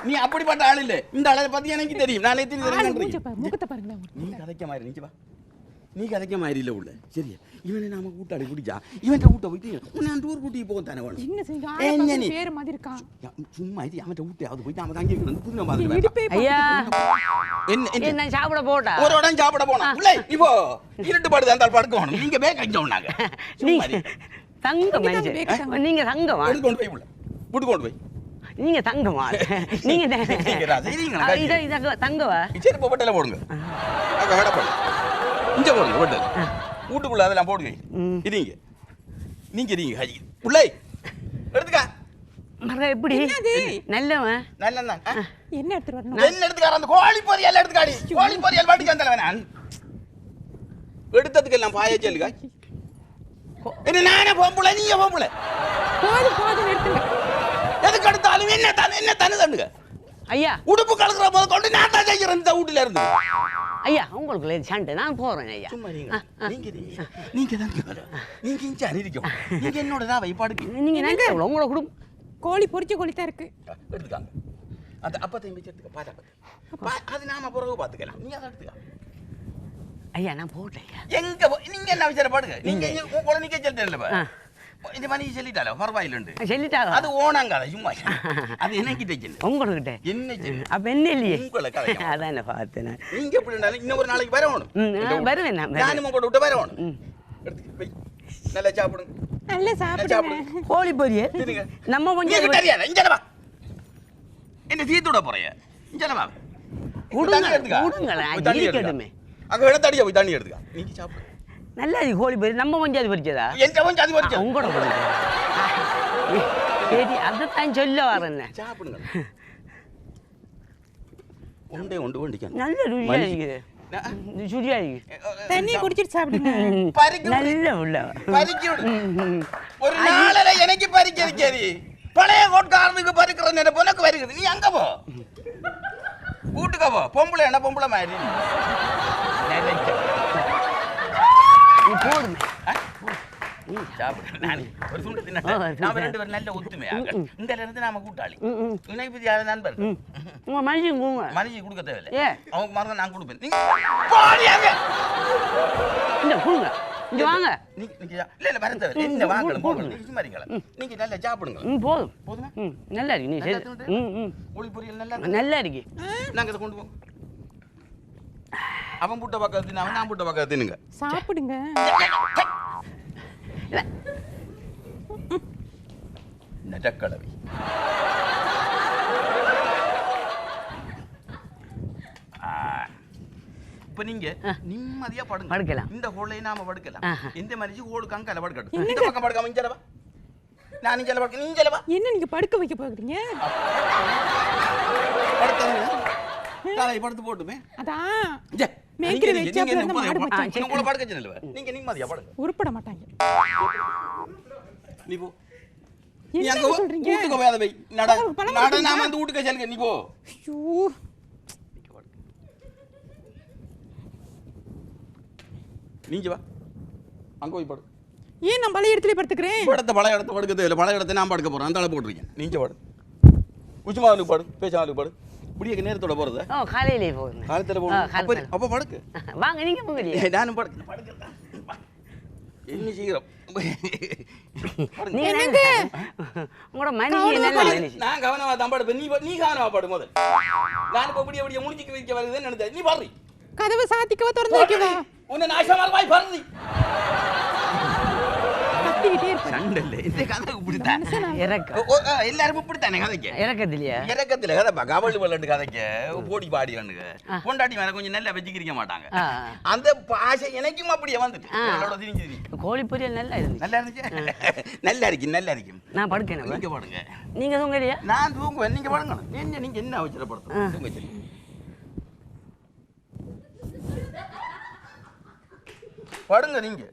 நீ அப்படிப்பட்ட ஆள் இல்ல. இந்த ஆளை பத்தி எனக்கு தெரியும். நான் முகத்தை பாருங்க. நீ கதைக்க மாதிரி நிச்சயமா நீ கதைக்க மாதிரி இல்ல உள்ள சரியா. இவனை நாம கூட்டாளி குடிச்சா இவன் கூட்ட போயிட்டு நான் டூர் கூட்டிட்டு போக தானே வேணும். என்ன செஞ்சா பேர் மாதிரி இருக்கான். சும்மா இது அவன் கூட்டியாவது போயிட்டு அவன் தங்கி வந்து புதுமை மாதிரி. ஐயா என்ன சாப்பிட போட்டா ஒரு உடனே சாப்பிட போனா இல்லை இப்போ இருட்டு பாடுது அந்த படுக்க வேணும். நீங்க பேக் அடிச்சோம்னாங்க. தங்க மனுஷன் நீங்க தங்கமா கொண்டு போய் உள்ள புட்டு கொண்டு போய் நீங்க தங்கமா நீங்க தங்கவா சரி இப்போ பட்டல போடுங்க. அங்க ஹடப்படு இங்க போடுங்க பட்டல வீட்டுக்குள்ள அதெல்லாம் போடுங்க. இருங்க நீங்க இருங்க ஹாஜி உள்ளே எடுத்துக்க. மர எப்படி நல்லவன் நல்லதான். என்ன எடுத்து வரணும்? என்ன எடுத்துக்கார அந்த கோழி பொரியல் எடுத்துக்காடி. கோழி பொரியல் பாட்டி வந்தல நான் எடுத்ததுக்கு எல்லாம் பாய சொல்லுங்க. என்ன நானே பொம்பளை நீங்க பொம்பளை போதும் எடுத்துங்க. எதுக்கு எடுத்தாலும் என்ன தனு தண்டுங்க. ஐயா உடுப்பு கலக்குற போது கொண்டு நான் தான் செய்கிறேன் இந்த வீட்டுல இருந்து. ஐயா உங்களுக்கு சண்டை நான் போறேன் ஐயா சும்மா நீங்க தான் நீங்க இன்சாரி இருக்கோம் நீங்க என்னோட தான் வைப்பாடுக்கு நீங்க நினைக்கிற உங்களோட குடும்பம் கோழி பொரிச்ச கோழி தான் இருக்கு எடுத்துக்காங்க அந்த அப்பத்தையும் வச்சு எடுத்துக்க பாத்தா அது நாம பிறகு பாத்துக்கலாம் நீங்க அதை எடுத்துக்க ஐயா நான் போட்டேன் ஐயா எங்க நீங்க என்ன விசாரப்பாடுங்க நீங்க உங்களை நீங்க சொல்லிட்டேன்ல இந்த மணி சொல்லிட்டாலோ பரவாயில்லைண்டு சொல்லிட்டாங்க அது ஓனாங்காத சும்மா அது என்ன கிட்ட சொல்லு உங்ககிட்ட என்ன சொல்லு அப்ப என்ன இல்லையே உங்களை கதை அதான் பார்த்தேன் நீங்க எப்படி இருந்தாலும் இன்னொரு நாளைக்கு வரணும் வருவேன் நான் நானும் கூட விட்டு வரணும் எடுத்து போய் நல்லா சாப்பிடுங்க நல்லா சாப்பிடுங்க கோழி பொரிய நம்ம கொஞ்சம் தெரியாது இஞ்சலவா என்ன தீத்துட போறிய இஞ்சலவா விடுங்களேன் இருக்கட்டுமே அங்க இடம் தடியா போய் தண்ணி எடுத்துக்க நீங்க சாப்பிடு நல்லா கோழி பொரி நம்ம கொஞ்சம் அது பொரிச்சதா எந்த கொஞ்சம் அது பொரிச்சது உங்களோட சரி அதைத்தான் சொல்ல வரேன் சாப்பிடுங்க ஒண்டே ஒண்டு வண்டிக்க நல்ல ருசியா இருக்குது சுடியா இருக்கு தண்ணி குடிச்சிட்டு சாப்பிடுங்க நல்ல உள்ள பறிக்கி விடு ஒரு நாளையில எனக்கு பறிக்க சரி பழைய கோட்காரனுக்கு பறிக்கிற நேரம் உனக்கு வருகிறது நீ அங்க போ வீட்டுக்கு போ பொம்பளை என்ன பொம்பளை மாதிரி நீ போடுமே சாப்பிடு ஒரு சுண்டு தின்ன நாம ரெண்டு பேரும் நல்ல ஒத்துமையாக இந்த இருந்து நாம கூட்டாளி இணை பத்தி யாரும் நண்பர் உங்க மனுஷி மனுஷி கொடுக்க தேவையில்லை ஏ அவங்க மறந்து நான் கொடுப்பேன் நீங்க போடியாங்க இந்த கொடுங்க இங்க வாங்க நீங்க இல்ல இல்ல வர தேவையில்லை என்ன வாங்கலாம் போங்க நீங்க சும்மா இருங்களா நீங்க நல்லா சாப்பிடுங்க போதும் போதுமா நல்லா இருக்கு நீ கோழி பொரியல் நல்லா இருக்கு நாங்க இதை கொண்டு போங்க அவன் புட்ட பக்கம் தின்னு அவன் நான் புட்ட பக்கம் தின்னுங்க சாப்பிடுங்க நெடக்கடவை இப்ப நீங்க நிம்மதியா படுக்கலாம் இந்த ஹோலை நாம படுக்கலாம் இந்த மாதிரி ஹோலுக்கு அங்கால படுக்கட்டும் இந்த பக்கம் படுக்காம இஞ்சலவா நான் இஞ்சல படுக்க நீ இஞ்சலவா என்ன நீங்க படுக்க வைக்க போறீங்க காலை படுத்து போட்டுமே அதான் மேய்க்கிற வெச்சாப்ல இருந்த மாடு மச்சான் உங்கள படுக்க சொன்னல்ல நீங்க நிம்மதியா படுங்க உருப்பட மாட்டாங்க நீ போ நீ அங்க சொல்றீங்க வீட்டுக்கு போயாத போய் நட நாம அந்த வீட்டுக்கு செல்லுங்க நீ போ ஐயோ நீங்க வா அங்க போய் படு ஏன் நான் பழைய இடத்துல படுத்துக்கிறேன் பழைய இடத்த படுக்கிறது இல்லை பழைய இடத்த நான் படுக்க போறேன் அந்த போட்டுருக்கேன் நீங்க படு உச்சுமாலுக்கு படு பேச்சாலுக்கு படு முடிய நேரத்தோட போறது காலையிலே போகுது காலத்துல போகணும் அப்ப படுக்கு வாங்க நீங்க போங்க நானும் படுக்கிறேன் என்ன சீக்கிரம் உங்களோட மனைவி நான் கவனமா தான் படுப்பேன் நீ கவனமா படு முதல் நான் இப்ப அப்படியே முடிச்சுக்க வைக்க வருதுன்னு நினைச்சேன் நீ பாரு கதவை சாத்திக்கவா திறந்து வைக்கவா உன்னை நாசமா வாய் பாருதி கத்திக்கிட்டே இருப்பேன் சண்டல்ல இந்த கதை இப்படித்தான் எல்லாரும் இப்படித்தானே கதைக்கு இறக்கத்துல கதை கவல் விளையாண்டு கதைக்கு போடி பாடி வேண்டுங்க கொண்டாடி மேல கொஞ்சம் நல்லா வச்சுக்கிறிக்க மாட்டாங்க அந்த பாஷை எனக்கும் அப்படியே வந்துட்டு கோழி பொரியல் நல்லா இருந்துச்சு நல்லா இருந்துச்சு நல்லா இருக்கு நான் படுக்கேன் நீங்க படுங்க நீங்க தூங்கலையா நான் தூங்குவேன் நீங்க படுங்க நீங்க என்ன அவசரப்படுத்த படுங்க நீங்க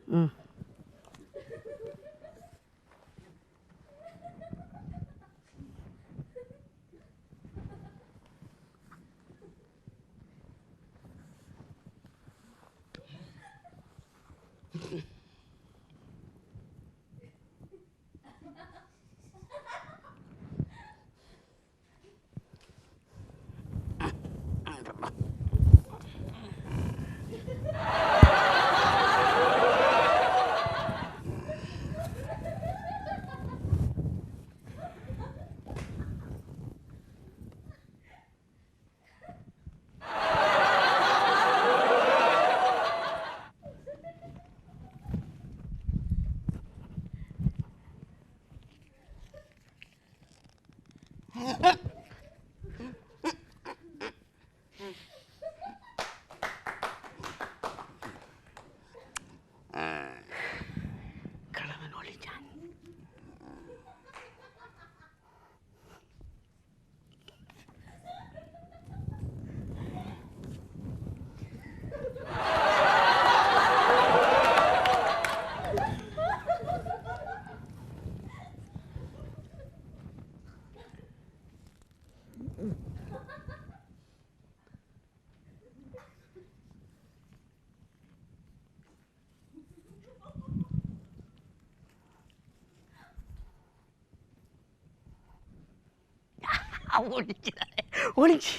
ஒளிச்சு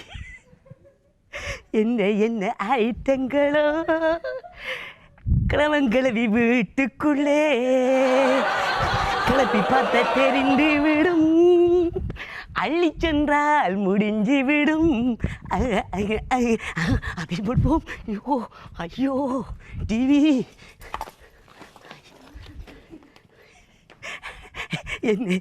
என்ன என்ன ஐட்டங்களோ கிழவங்கிழவி வீட்டுக்குள்ளே கிளப்பி பார்த்த தெரிந்து விடும் அள்ளி சென்றால் முடிஞ்சு விடும் அப்படி போட்போம். ஐயோ ஐயோ டிவி என்ன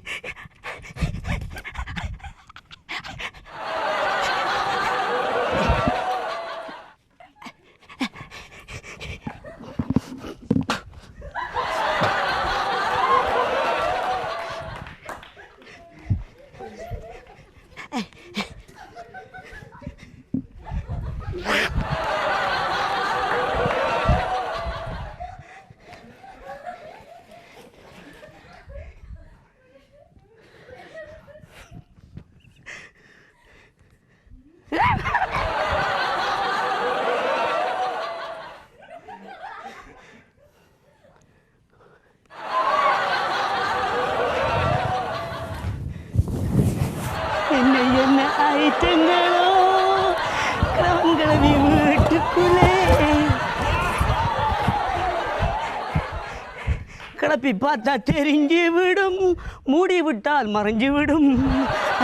என்ன என்ன ஐட்டங்களோ கிழவங்கிழவி வீட்டுக்குள்ளே கிளப்பி பார்த்தா தெரிஞ்சு விடும் மூடி விட்டால் மறைஞ்சு விடும்.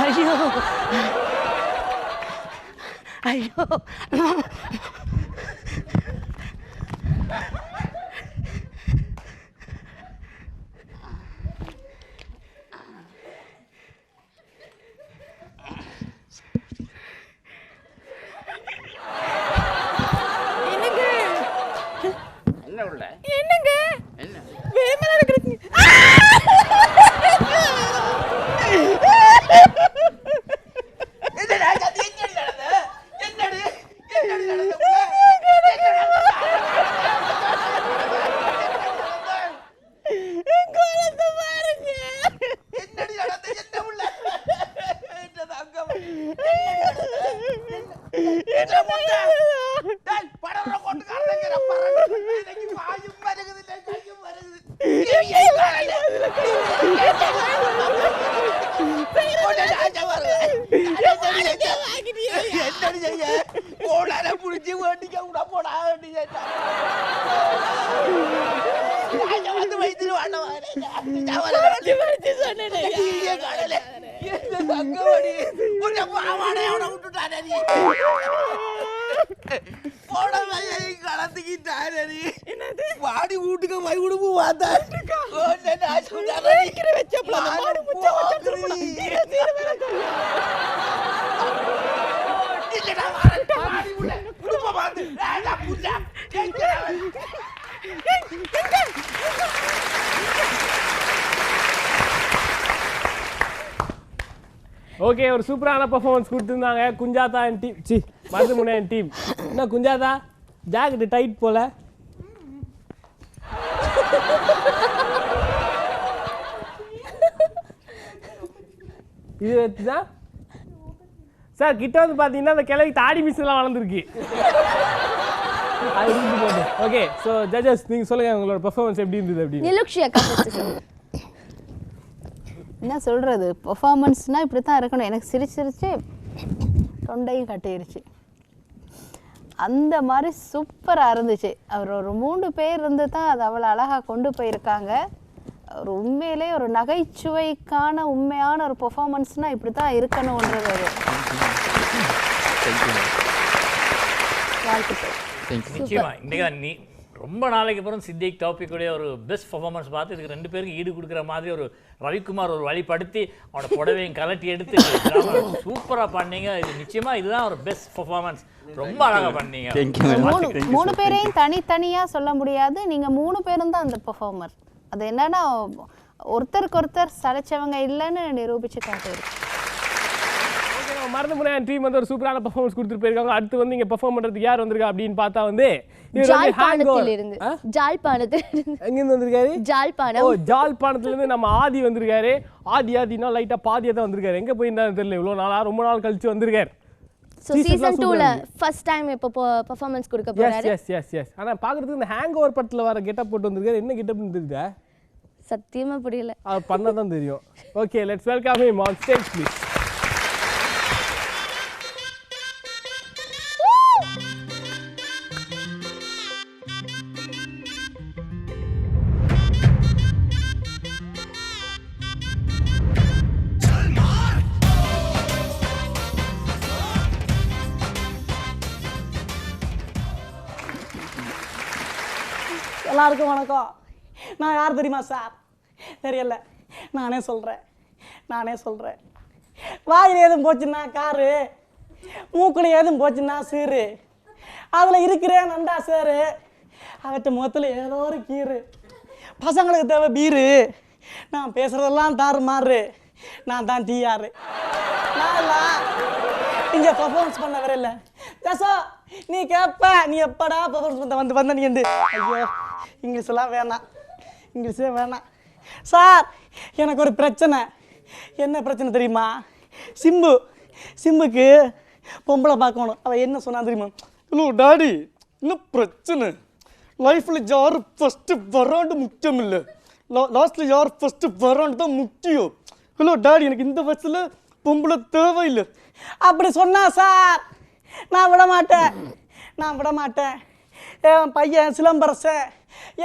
ஐயோ ஐயோ என்ன உள்ள என்னங்க என்ன வேமல நடக்குது. என்னடா அது என்னடி நடந்தது? என்னடி நடந்தது? கோலத்தை பாருங்க. என்னடி நடந்தது? என்ன உள்ள? என்னது அங்க என்ன முட்டை? டேய் படற கொண்டு காரணங்கற பரங்க. இன்னைக்கு வாயும் வருகுது இல்லை கையும் வருகுது. ஏய் காலையில என்னடி செய்ய கோடால புடிச்சு வேண்டிக்க விட போடா வந்து வைத்திரு வாடி வீட்டுக்கு மை உடுப்பு பார்த்தா ஓகே, ஒரு சூப்பரான பெர்ஃபார்மன்ஸ் கொடுத்துருந்தாங்க குஞ்சாதா அண்ட் டீம். சி மருதுமுனை அண்ட் டீம். என்ன குஞ்சாதா ஜாக்கெட் டைட் போல? இது வச்சுதான் சார் கிட்ட வந்து பார்த்தீங்கன்னா அந்த கிளவி தாடி மிஷின்லாம் வளர்ந்துருக்கு. அது இருந்து போகுது. ஓகே, ஸோ ஜட்ஜஸ் நீங்கள் சொல்லுங்கள் உங்களோட பெர்ஃபார்மன்ஸ் எப்படி இருந்தது அப்படின்னு. நிலுக்ஷி அக்கா first சொல்லுங்க. என்ன சொல்கிறது, பெர்ஃபார்மன்ஸ்னால் இப்படி தான் இருக்கணும். எனக்கு சிரிச்சு தொண்டையும் கட்டிருச்சு. அந்த மாதிரி சூப்பராக இருந்துச்சு. அவர் ஒரு 3 பேர் இருந்து தான் அது அவ்வளோ அழகாக கொண்டு போயிருக்காங்க. ஒரு உண்மையிலே ஒரு நகைச்சுவைக்கான உண்மையான ஒரு பெர்ஃபார்மன்ஸ்னால் இப்படி தான் இருக்கணுன்றது ஒரு வாழ்த்துக்கள். நிச்சயமா இன்னைக்கு நீ ரொம்ப நாளைக்கு அப்புறம் சித்திக் டாபிக்குடைய ஒரு பெஸ்ட் பர்ஃபார்மன்ஸ் பார்த்து இதுக்கு 2 பேருக்கு ஈடு கொடுக்குற மாதிரி ஒரு ரவிக்குமார் ஒரு வழிப்படுத்தி அவனோட புடவையும் கலட்டி எடுத்து சூப்பராக பண்ணீங்க. இது நிச்சயமா இதுதான் ஒரு பெஸ்ட் பர்ஃபார்மன்ஸ். ரொம்ப அழகாக பண்ணீங்க. 3 பேரையும் தனித்தனியாக சொல்ல முடியாது. நீங்கள் 3 பேரும் தான் அந்த பெர்ஃபார்மர். அது என்னன்னா ஒருத்தருக்கு ஒருத்தர் சளைச்சவங்க இல்லைன்னு நிரூபிச்சு காட்டுறது. மருதுமுனை டீம் வந்து ஒரு சூப்பரான பெர்ஃபார்மன்ஸ் கொடுத்துட்டு போயிருக்காங்க. அடுத்து வந்து இங்க பெர்ஃபார்ம் பண்றதுக்கு யார் வந்திருக்கா அப்படின்னு பார்த்தா வந்து ஜாழ்ப்பாணத்திலிருந்து எங்கிருந்து வந்திருக்காரு? ஜாழ்ப்பாணம். ஓ, ஜாழ்ப்பாணத்துல இருந்து நம்ம ஆதி வந்திருக்காரு. ஆதினா லைட்டா பாதியா தான் வந்திருக்காரு. எங்க போயிருந்தாரு தெரியல. இவ்வளவு நாளா ரொம்ப நாள் கழிச்சு வந்திருக்காரு. சோ சீசன் 2ல ஃபர்ஸ்ட் டைம் இப்போ பெர்ஃபார்மன்ஸ் கொடுக்க போறாரு. எஸ். ஆனா பாக்குறதுக்கு இந்த ஹேங் ஓவர் படத்துல வர கெட்டப் போட்டு வந்திருக்காரு. என்ன கெட்டப் இருக்குதா? சத்தியமா புரியல. அது பண்ணதான் தெரியும். Okay, let's welcome him on stage please. எல்லாருக்கும் வணக்கம். நான் யார் தெரியுமா சார்? தெரியல, நானே சொல்கிறேன். வாயில் ஏதும் போச்சுன்னா காரு, மூக்கில் ஏதும் போச்சுன்னா சீரு, அதில் இருக்கிறேன் நண்டா சேரு, அவற்றை முகத்தில் ஏதோ ஒரு கீரு, பசங்களுக்கு தேவை பீரு, நான் பேசுகிறதெல்லாம் தாறு மாறு, நான் தான் டிஆர். நான் இங்கே பர்ஃபார்மன்ஸ் பண்ண வரல. ஜசோ நீ கேட்ப, நீ எப்படா பர்ஃபார்மன்ஸ் வந்த நீ வந்து. ஐயோ இங்கிலீஷெல்லாம் இங்கிலீஷே வேணாம் சார். எனக்கு ஒரு பிரச்சனை. என்ன பிரச்சனை தெரியுமா? சிம்புக்கு பொம்பளை பார்க்கணும். அவள் என்ன சொன்னா தெரியுமா? ஹலோ டாடி, என்ன பிரச்சனை? லைஃப்பில் யார் ஃபஸ்ட்டு வராண்டு முக்கியம் இல்லை, லாஸ்ட்டில் யார் ஃபஸ்ட்டு வராண்டு தான் முக்கியம். ஹலோ டாடி, எனக்கு இந்த வயசில் பொம்பளை தேவையில்லை அப்படி சொன்னா சார். நான் விட மாட்டேன். என் பையன் சிலம்பரசன்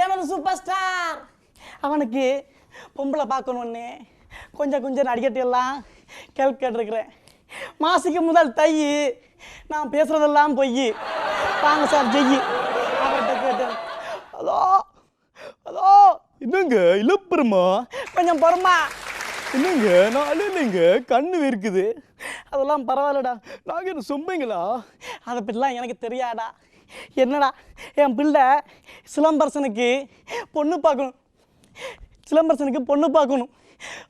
எனது சூப்பர் ஸ்டார். அவனுக்கு பொம்பளை பார்க்கணுன்னு கொஞ்சம் அடிக்கட்டியெல்லாம் கேட்டுருக்கிறேன். மாசிக்கு முதல் தை, நான் பேசுகிறதெல்லாம் பொய். வாங்க சார் ஜெய்யி. அவர்கிட்ட கேட்டேன். அதோ என்னங்க இழப்புறமா? கொஞ்சம் பொறுமா. என்னங்க நான் இல்லைங்க, கண்ணு இருக்குது. அதெல்லாம் பரவாயில்லடா. நாங்கள் என்ன சொம்பீங்களா? அதை பற்றிலாம் எனக்கு தெரியாடா. என்னடா என் பிள்ளை சிலம்பரசனுக்கு பொண்ணு பார்க்கணும்.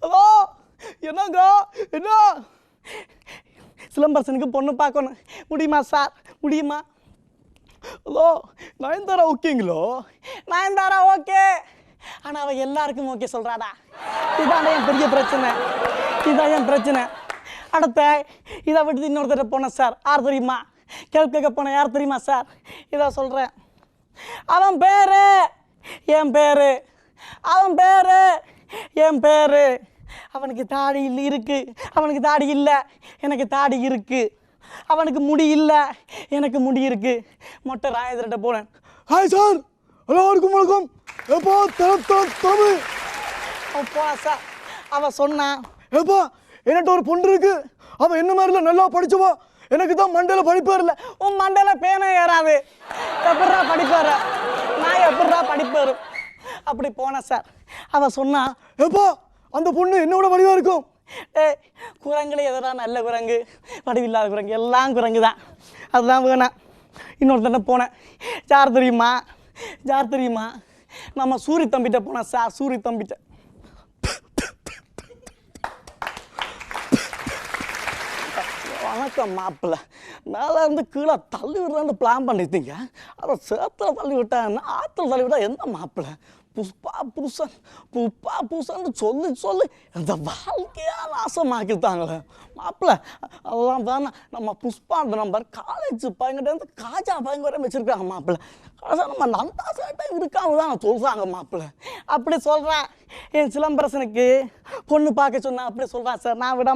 அதோ என்னங்க என்ன சிலம்பரசனுக்கு பொண்ணு பார்க்கணும். முடியுமா சார்? முடியுமா? அதோ நயன்தாரா ஓகேங்களோ? நயன்தாரா ஓகே, ஆனால் அவள் எல்லாருக்கும் ஓகே சொல்கிறாடா. இதான் என் பெரிய பிரச்சனை. அடுத்த இதை விட்டு இன்னொருத்தர போனேன் சார். யார் தெரியுமா? கேட்க போனேன். யார் தெரியுமா சார்? இதை சொல்கிறேன். அவன் பேர் என் பேர். அவனுக்கு தாடி இருக்கு, அவனுக்கு தாடி இல்லை, எனக்கு தாடி இருக்கு. அவனுக்கு முடி இல்லை, எனக்கு முடி இருக்கு. மொட்டை ராயதர்கிட்ட போனேன். ஹாய் சார், எல்லாருக்கும் வணக்கம். எப்போ தமிழ் அவன் போனா சார். அவன் சொன்னான், எப்பா என்கிட்ட ஒரு பொண்ணு இருக்கு, அவன் என்ன மாதிரில நல்லா படிச்சுவா, எனக்கு தான் மண்டையில் படிப்பார் இல்லை. உன் மண்டையில் பேனே ஏறாது, எப்படா படிப்பார்? நான் எப்படா படிப்பார்? அப்படி போனேன் சார். அவன் சொன்னான், எப்பா அந்த பொண்ணு என்னோட வடிவாக இருக்கும். குரங்குல எதனா நல்ல குரங்கு, வடிவில்லாத குரங்கு, எல்லாம் குரங்கு தான். அதெல்லாம் வேணாம். இன்னொருத்தட்ட போனேன். யார் தெரியுமா? நம்ம சூரி தம்பிட்ட போனேன் சார். சூரி தம்பிட்ட வணக்கம் மாப்பிள்ள, மேலே இருந்து கீழே தள்ளி விடுறான்னு பிளான் பண்ணிட்டீங்க. அதை சேத்துல தள்ளி விட்டாங்கன்னா ஆற்றுல தள்ளி விட்டா எந்த மாப்பிள்ள? புஷ்பா புருஷன்னு சொல்லி இந்த வாழ்க்கையா நாசமாக்கிட்டாங்களே மாப்பிள்ள. அதெல்லாம் வேணாம். நம்ம புஷ்பா நம்பர் காலேஜ் பையன்கிட்ட காஜா பையன் வரை வச்சுருக்காங்க மாப்பிள்ள. கடைசியாக நம்ம நந்தா சேட்டை இருக்காம தான் சொல்கிறாங்க மாப்பிள்ள. அப்படி சொல்கிறேன். என் சிலம்பரசனுக்கு பொண்ணு பார்க்க சொன்னேன். அப்படி சொல்கிறேன் சார். நான் விட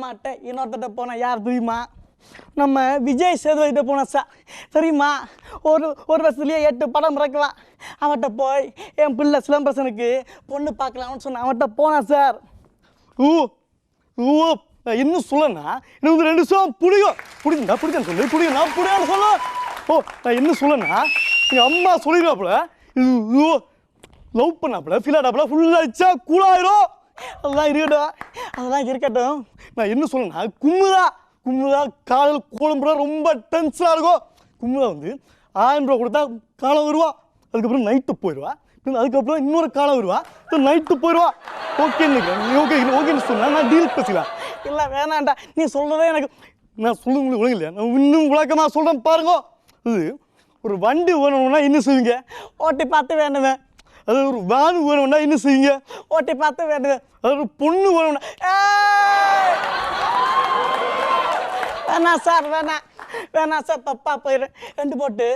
மாட்டேன். இன்னொருத்தட்ட போனேன். யார் தெரியுமா? நம்ம விஜய் சேதுபதிட்ட போனேன் சார். தெரியுமா? ஒரு வருஷத்துலேயே 8 படம் இறக்கலாம். அவன்கிட்ட போய் என் பிள்ளை சிலம்பரசனுக்கு பொண்ணு பார்க்கலாம்னு சொன்னேன். அவன்கிட்ட போனேன் சார். நான் இன்னும் சொல்லனா எனக்கு 2 வருஷம் பிடிக்குன்னு சொல்லு. நான் பிடிக்கான்னு சொல்ல. நான் என்ன சொல்லனா, எங்கள் அம்மா சொல்லிடுவாப்புல, இது லவ் பண்ணாப்புல ஃபீலாடாப்புல ஃபுல்லாக அடிச்சா கூலாயிரும். அதெல்லாம் இருக்கட்டும். நான் என்ன சொல்லனா, கும்முதா காலையில் கோலம்புறா ரொம்ப டென்ஷனாக இருக்கும். கும்முதா வந்து 1000 ரூபா கொடுத்தா காலம் வருவா. அதுக்கப்புறம் நைட்டு போயிடுவா. அதுக்கப்புறம் இன்னொரு காலம் வருவா, நைட்டு போயிடுவா. ஓகேன்னு சொன்னா நான் டீல் பேசிக்கலாம். இல்லை வேணாண்டா, நீ சொல்கிறதே எனக்கு நான் சொல்ல உங்களுக்கு இல்லையா? நான் இன்னும் விளக்கமாக சொல்கிறேன் பாருங்க. அது ஒரு வண்டி வேணும்னா என்ன செய்வீங்க? ஓட்டி பார்த்து வேணுவேன். அது ஒரு வேன் வேணும்னா என்ன செய்வீங்க? ஓட்டி பார்த்து வேணுவேன். அது ஒரு பொண்ணு வேணும்னா வேணாம் சார், தப்பாக போயிடுறேன். 2 போட்டு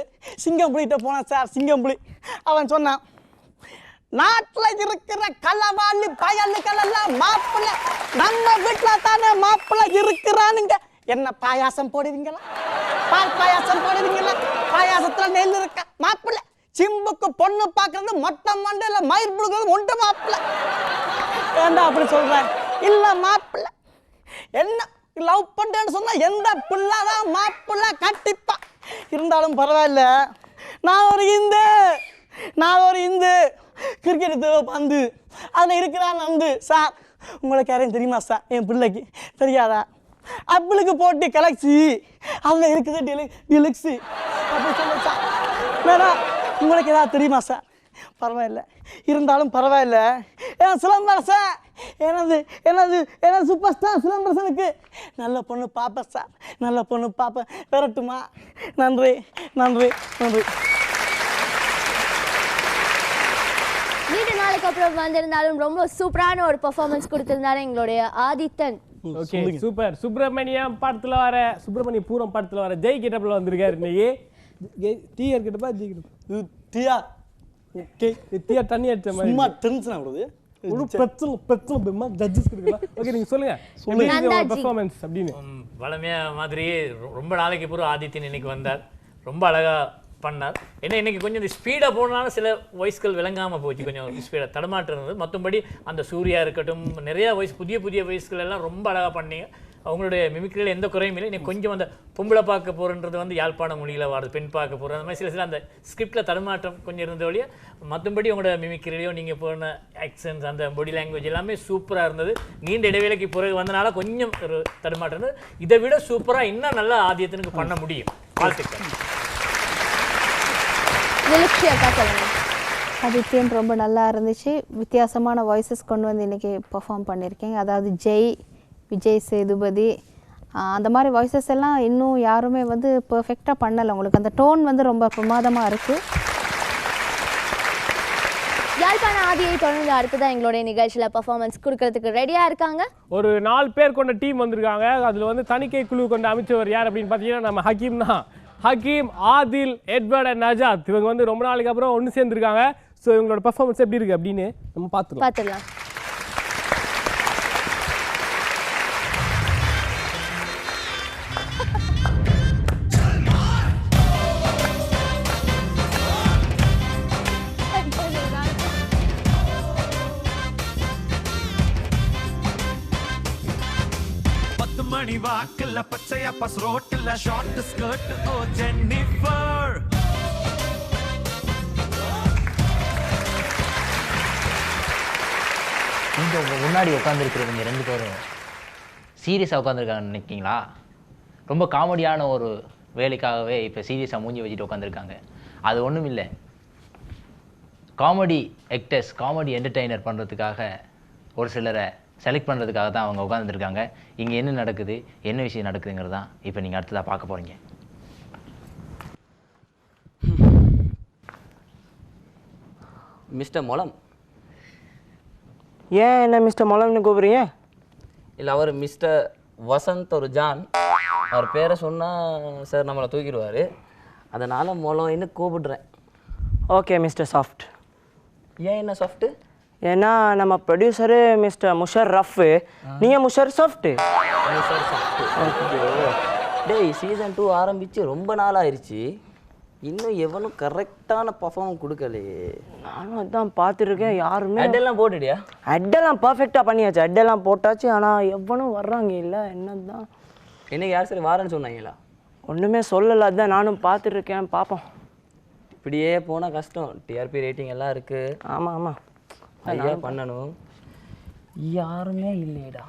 சிங்கம்புலிகிட்ட போனேன் சார். சிங்கம்புலி அவன் சொன்னான், நாட்டில் இருக்கிற களவாளி பயலுகளெல்லாம் மாப்பிள்ளை நம்ம வீட்டில் தானே மாப்பிள்ளை இருக்கிறானுங்க. என்ன பாயாசம் போடுவீங்களா? பால் பாயாசம் போடுவீங்களா? பாயாசத்தில் நெல் இருக்க மாப்பிள்ளை. சிம்புக்கு பொண்ணு பார்க்கறது மொட்டை மண்டையில் மயிர் புடுக்கிறது ஒன்று மாப்பிள்ளை. ஏண்டா அப்படி சொல்கிறேன்? இல்லை மாப்பிள்ளை என்ன லவ் பண்ணுறேன்னு சொன்னால் எந்த பிள்ளைதான் மாப்பிள்ளை கட்டிப்பா. இருந்தாலும் பரவாயில்ல, நான் ஒரு இந்து. நான் ஒரு இந்து கிரிக்கெட் பந்து அதில் இருக்கிறான் நந்து சார். உங்களுக்கு யாரையும் தெரியுமா சார்? என் பிள்ளைக்கு தெரியாதா? அப்பிளுக்கு போட்டு கலெக்ஸி அதில் இருக்குது டிலக்ஸி அப்படி சொல்ல சார். வேணா உங்களுக்கு ஏதாவது தெரியுமா சார்? பரவாயில்ல, இருந்தாலும் பரவாயில்ல. ஏன் சிலம்பரசன் எனது எனது எனது சூப்பர் ஸ்டார் சிலம்பரசனுக்கு நல்ல பொண்ணு பார்ப்பேன் சார், நல்ல பொண்ணு பார்ப்பேன். வரட்டுமா? நன்றி நன்றி நன்றி. நீண்ட நாளுக்கு அப்புறம் வந்திருந்தாலும் ரொம்ப சூப்பரான ஒரு பெர்ஃபார்மன்ஸ் கொடுத்திருந்தாரு எங்களுடைய ஆதித்தன். Okay super. சுப்பிரமணியம் படத்துல வர சுப்பிரமணியபுரம் படத்துல வர ஜெய் கெட்டப்ல வந்திருக்காரு இன்னைக்கு. டீயர் கெட்டப்பா ஜெய் கெட்டப் டீயா ஓகே டீயா தண்ணி அடிச்ச மாதிரி சும்மா டென்ஷன் ஆகுது. ஒரு பிரச்சனை பெம்மா ஜட்ஜஸ் கிட்டலாம். ஓகே நீங்க சொல்லுங்க பெர்ஃபார்மன்ஸ் அப்படின்னு. வளமையா மாதிரியே ரொம்ப நாளைக்கு அப்புறம் ஆதித்யன் இன்னைக்கு வந்தார். ரொம்ப அழகா பண்ணார். ஏன்னா இன்னைக்கு கொஞ்சம் இந்த ஸ்பீடாக போனாலும் சில வாய்ஸ்கள் விளங்காமல் போச்சு, கொஞ்சம் ஸ்பீடாக தடமாற்றம் இருந்தது. மற்றபடி அந்த சூர்யா இருக்கட்டும், நிறையா வாய்ஸ் புதிய வாய்ஸ்கள் எல்லாம் ரொம்ப அழகாக பண்ணீங்க. அவங்களுடைய மிமிக்ரியில் எந்த குறையும் இல்லை. இன்னைக்கு கொஞ்சம் அந்த பொம்பளை பார்க்க போகிறன்றது வந்து யாழ்ப்பாண மொழியில் வாடுது, பெண் பார்க்க போகிறது, அந்த மாதிரி சில அந்த ஸ்கிரிப்டில் தடமாற்றம் கொஞ்சம் இருந்த வழியே மற்றபடி உங்களோட மிமிக்ரிலையும் நீங்கள் போன ஆக்சன்ஸ் அந்த பாடி லாங்குவேஜ் எல்லாமே சூப்பராக இருந்தது. நீண்ட இடைவேளைக்கு பிறகு வந்தனால கொஞ்சம் ஒரு தடமாற்றம் இருந்தது. இதை விட சூப்பராக இன்னும் நல்லா ஆதியத்தினுக்கு பண்ண முடியும். வாழ்த்துக்கள். ஆதித்யன் ரொம்ப நல்லா இருந்துச்சு. வித்தியாசமான வாய்ஸஸ் கொண்டு வந்து இன்றைக்கி பெர்ஃபார்ம் பண்ணியிருக்கீங்க. அதாவது ஜெய், விஜய் சேதுபதி அந்த மாதிரி வாய்ஸஸ் எல்லாம் இன்னும் யாருமே வந்து பெர்ஃபெக்டாக பண்ணலை. உங்களுக்கு அந்த டோன் வந்து ரொம்ப பிரமாதமாக இருக்குது. யாழ்ப்பாண ஆதியை தொடர்ந்து அடுத்ததான் எங்களுடைய நிகழ்ச்சியில் பெர்ஃபார்மன்ஸ் கொடுக்கறதுக்கு ரெடியாக இருக்காங்க. ஒரு 4 பேர் கொண்ட டீம் வந்திருக்காங்க. அதில் வந்து தணிக்கை குழு கொண்டு அமைச்சவர் யார் அப்படின்னு பார்த்தீங்கன்னா நம்ம ஹக்கீம் தான். ஹக்கீம், ஆதில், எட்வர்ட் அண்ட் நஜாத் இவங்க வந்து ரொம்ப நாளைக்கு அப்புறம் ஒன்று சேர்ந்துருக்காங்க. ஸோ இவங்களோட பெர்ஃபார்மன்ஸ் எப்படி இருக்குது அப்படின்னு நம்ம பார்த்துக்கலாம். மணி வாக்குல பச்சையா பஸ் ரோட்ல ஷார்ட் ஸ்கர்ட் ஓ ஜென்னிஃபர். நீங்க உங்க முன்னாடி உட்காந்துருக்கிறவங்க 2 பேரும் சீரியஸாக உட்காந்துருக்காங்கன்னு நினைக்கிங்களா? ரொம்ப காமெடியான ஒரு வேலைக்காகவே இப்போ சீரியஸாக மூஞ்சி வச்சுட்டு உட்காந்துருக்காங்க. அது ஒன்றும் இல்லை, காமெடி ஆக்டர்ஸ், காமெடி என்டர்டெய்னர் பண்ணுறதுக்காக ஒரு சிலரை செலக்ட் பண்ணுறதுக்காக தான் அவங்க உட்காந்துருக்காங்க. இங்கே என்ன நடக்குது, என்ன விஷயம் நடக்குதுங்கிறது தான் இப்போ நீங்கள் அடுத்ததாக பார்க்க போகிறீங்க. மிஸ்டர் மொலம். ஏன் என்ன மிஸ்டர் மொலம்னு கூப்பிடுறீங்க? இல்லை, அவர் மிஸ்டர் வசந்த் ஒரு ஜான். அவர் பேரை சொன்னால் சார் நம்மளை தூக்கிடுவார். அதனால் மொலம்னு கூப்பிடுறேன். Okay mister soft. ஏன் என்ன சாஃப்ட்டு? ஏன்னா நம்ம ப்ரொடியூசரு மிஸ்டர் முஷர் ரஃப், நீங்கள் முஷர் சாஃப்ட்டு. முஷர் சாஃப்ட்டு. டேய், சீசன் 2 ஆரம்பித்து ரொம்ப நாள் ஆயிடுச்சு, இன்னும் எவனும் கரெக்டான பர்ஃபார்மன்ஸ் கொடுக்கலையே. நானும் அதான் பார்த்துருக்கேன். யாருமே அட்டெல்லாம் போட்டுடியா? அட்டெல்லாம் பர்ஃபெக்டாக பண்ணியாச்சு, அட்டெல்லாம் போட்டாச்சு. ஆனால் எவனும் வர்றாங்க இல்லை. என்னதான் இன்னைக்கு யார் சரி வாரன்னு சொன்னாங்களா? ஒன்றுமே சொல்லலை. அதுதான் நானும் பார்த்துருக்கேன். பார்ப்போம். இப்படியே போனால் கஷ்டம். டிஆர்பி ரேட்டிங் எல்லாம் இருக்குது. ஆமாம் ஆமாம், ஐயா பண்ணணும். யாருமே இல்லையடா.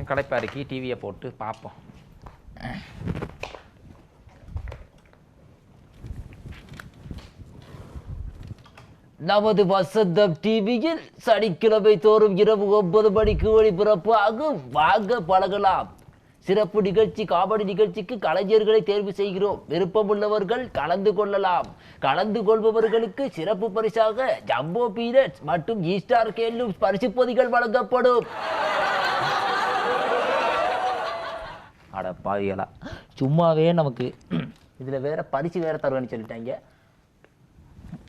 கடைப்பாறைக்கு டிவியை போட்டு பார்ப்போம். நமது வசந்தம் டிவியில் சனிக்கிழமை தோறும் இரவு 9 மணிக்கு ஒளிபரப்பு ஆகும். வாங்க பழகலாம். சிறப்பு நிகழ்ச்சி, காமெடி நிகழ்ச்சிக்கு கலைஞர்களை தேர்வு செய்கிறோம். விருப்பமுள்ளவர்கள் கலந்து கொள்ளலாம். கலந்து கொள்பவர்களுக்கு சிறப்பு பரிசாக ஜம்போ பீனட்ஸ் மற்றும் ஈஸ்டார் கேலும் பரிசு பொதிகள் வழங்கப்படும். அட பாவிகளா, சும்மாவே நமக்கு இதில் வேற பரிசு வேற தருவேன்னு சொல்லிட்டாங்க.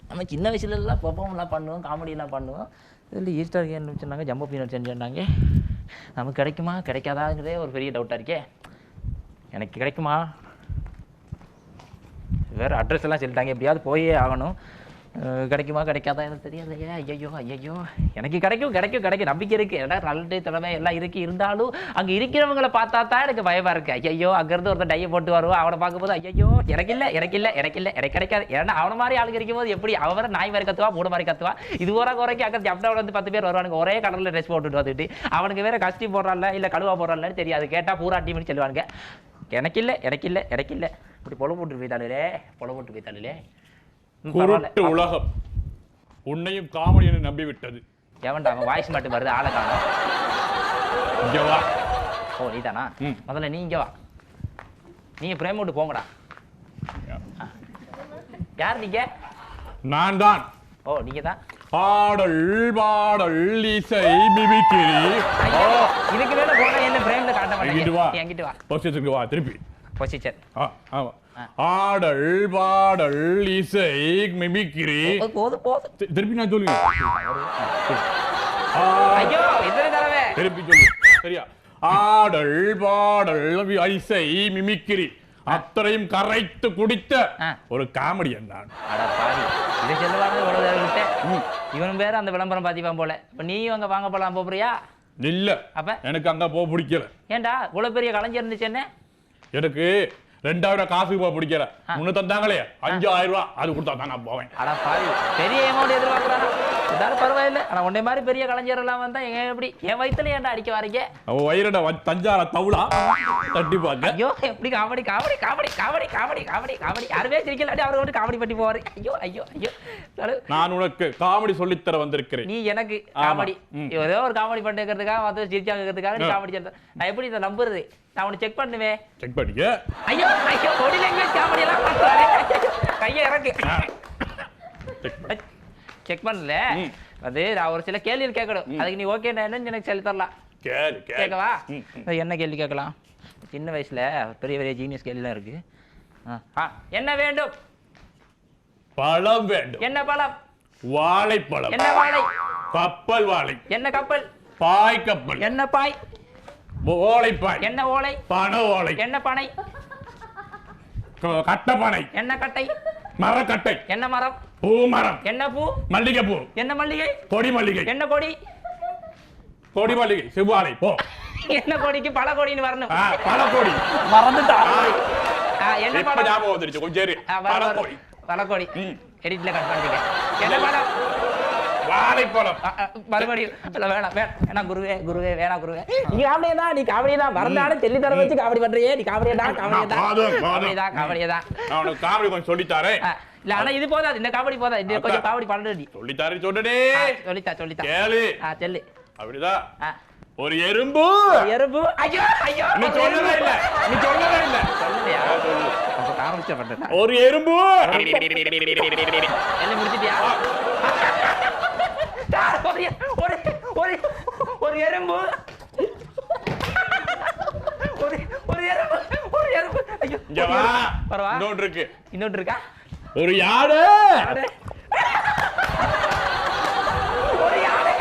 நம்ம சின்ன வயசுலலாம் பெர்ஃபார்ம்லாம் பண்ணுவோம், காமெடியெலாம் பண்ணுவோம். இதில் ஈஸ்டர் கேன் சொன்னாங்க, ஜம்போ பீனட் செஞ்சுருந்தாங்க. நமக்கு கிடைக்குமா கிடைக்காதாங்கிறதே ஒரு பெரிய டவுட்டாக இருக்கே. எனக்கு கிடைக்குமா? வேறு அட்ரஸ் எல்லாம் சொல்லிட்டாங்க, எப்படியாவது போயே ஆகணும். கிடைக்குமா கிடைக்காதா எனக்கு தெரியாது. ஐயோ ஐயோ எனக்கு கிடைக்கும் நம்பிக்கை இருக்குது. ஏன்னா நல்ல திறமை எல்லாம் இருக்குது. இருந்தாலும் அங்கே இருக்கிறவங்களை பார்த்தா தான் எனக்கு பயமாக இருக்குது. ஐயோ அங்கேருந்து ஒருத்தர் டையை போட்டு வருவோம். அவனை பார்க்கும்போது ஐயோ எனக்கு கிடைக்காது. ஏன்னா அவனை மாதிரி ஆளுங்க இருக்கும் போது எப்படி அவன் வேறு நாய் மாதிரி கத்துவா, மூணு மாதிரி கத்துவா. இது குறைக்கு அங்கே ஜப்டாவில் வந்து 10 பேர் வருவானுங்க. ஒரே கடலில் ட்ரெஸ் போட்டுட்டு வந்துட்டு அவனுக்கு வேறு கஷ்டி போடுறான்ல இல்லை கழுவா போடுறான்னு தெரியாது. கேட்டால் பூரா டீம்னு சொல்லுவானுங்க. எனக்கு இல்லை இப்படி பொல போட்டு போய்த்தாளுலே குருட்டு உலகம் உன்னையும் காமெடியை நம்பி விட்டது. எவன்டா அவன் வாய்ஸ் மட்டும் வருது, ஆளை காணோம். இங்க வா. ஓ நீதானா? முதல்ல நீ இங்க வா. நீங்க பிரேம் விட்டு போங்கடா. யார் நீங்க? நான் தான். ஓ நீங்க தான். ஆடல் பாடல் இசை மிமிக்ரி. இதுக்கு மேல போனா என்ன பிரேம்ல காட்ட மாட்டேங்க. என்கிட்ட வா. பொசிஷனுக்கு வா. திருப்பி பொசிஷன். ஆமா. ஆடல் பாடல் இசை மிமிக்ரி. போதும் திருப்பி நான் சொல்லுங்க. ஐயோ எத்தனை தடவை திருப்பி சொல்லு. சரியா? ஆடல் பாடல் இசை மிமிக்ரி அத்தனையும் கரைத்து குடித்த ஒரு காமெடியன் தான். இதை சொல்லுவாங்க. இவன் பேர் அந்த விளம்பரம் பாத்திப்பான் போல. இப்ப நீயும் அங்க வாங்க போலாம் போறியா? இல்ல அப்ப எனக்கு அங்க போக பிடிக்கல. ஏண்டா இவ்வளவு பெரிய கலைஞர் இருந்துச்சு என்ன? எனக்கு 2000 காசு போக பிடிக்கல. முன்ன தந்தாங்களே 5000 ரூபாய் அது கொடுத்தா தான் நான் போவேன். அட பாவி பெரிய அமௌண்ட் எதிர்பார்க்கறானா? இதால பரவாயில்லை. ஆனா உன்னை மாதிரி பெரிய கலைஞர் எல்லாம் வந்தா எங்க எப்படி என் வயித்துல ஏன்டா அடிக்க வரீங்க? அவ வயிறட தஞ்சால தவுளா தட்டி பாக்க. ஐயோ எப்படி காமெடி யாருமே சிரிக்கல. அவரை வந்து காமெடி பண்ணி போவாரு. ஐயோ நான் உனக்கு காமெடி சொல்லித்தர வந்திருக்கிறேன். நீ எனக்கு காமெடி ஏதோ ஒரு காமெடி பண்ணிக்கிறதுக்காக வந்து சிரிச்சாங்கிறதுக்காக நீ காமெடி சொல்ற. நான் எப்படி இதை நம்புறது? நான் உன்னை செக் பண்ணுவேன். செக் பண்ணிக்க. ஐயோ பாடி லாங்குவேஜ் காமெடி எல்லாம் பண்றானே. கையை இறக்கு. செக் பண்ணல. அது நான் ஒரு சில கேள்வி கேட்கணும். அதுக்கு நீ ஓகே என்னன்னு எனக்கு சொல்லி தரலாம். கேட்கவா? என்ன கேள்வி கேட்கலாம்? சின்ன வயசுல பெரிய ஜீனியஸ் கேள்விலாம் இருக்கு. என்ன வேண்டும்? பழம் வேண்டும். என்ன பழம்? வாழைப்பழம். என்ன வாழை? கப்பல் வாழை. என்ன கப்பல்? பாய் கப்பல். என்ன பாய்? ஓலைப்பாய். என்ன ஓலை? பனை ஓலை. என்ன பனை? கட்ட பனை. என்ன கட்டை? மரக்கட்டை. என்ன மரம்? பூ மரம். என்ன பூ? மல்லிகை பூ. என்ன மல்லிகை? கொடி மல்லிகை. என்ன கொடி? கொடி மல்லிகை செவ்வாழை. போ. என்ன கொடிக்கு பல கொடின்னு வரணும். பல கொடி மறந்துட்டா. என்ன இப்ப ஞாபகம் வந்துருச்சு கொஞ்சம் சரி. பல கொடி. பல கொடி. எடிட்ல கட் பண்ணிட்டீங்க. என்ன பழம்? வாழைப்பழம். மறுபடியும் வேணாம் குருவே வேணாம் குருவே. நீ காமெடியதான் நீ காமெடியதான் மறந்தாலும் சொல்லி தர வச்சு காமெடி பண்றியே. நீ காமெடியதான். நான் உனக்கு காமெடி கொஞ்சம் சொல்லித்தாரேன். இல்ல ஆனா இது போதாது. இந்த காமெடி போதாது. இந்த கொஞ்சம் காமெடி பண்றது நீ சொல்லித்தாரே. சொல்லுடே. சொல்லித்தா கேளு. சொல்லு. அப்படிதான். ஒரு எறும்பு. ஐயோ நீ சொல்லவே இல்ல. சொல்லலையா? அப்ப காமெடி பண்றேன். ஒரு எறும்பு. என்ன முடிச்சிட்டியா? ஒரு எறும்பு. இங்க வா. இன்னொன்று இருக்கு. இன்னொன்று இருக்கா? ஒரு யானை. ஒரு யானை.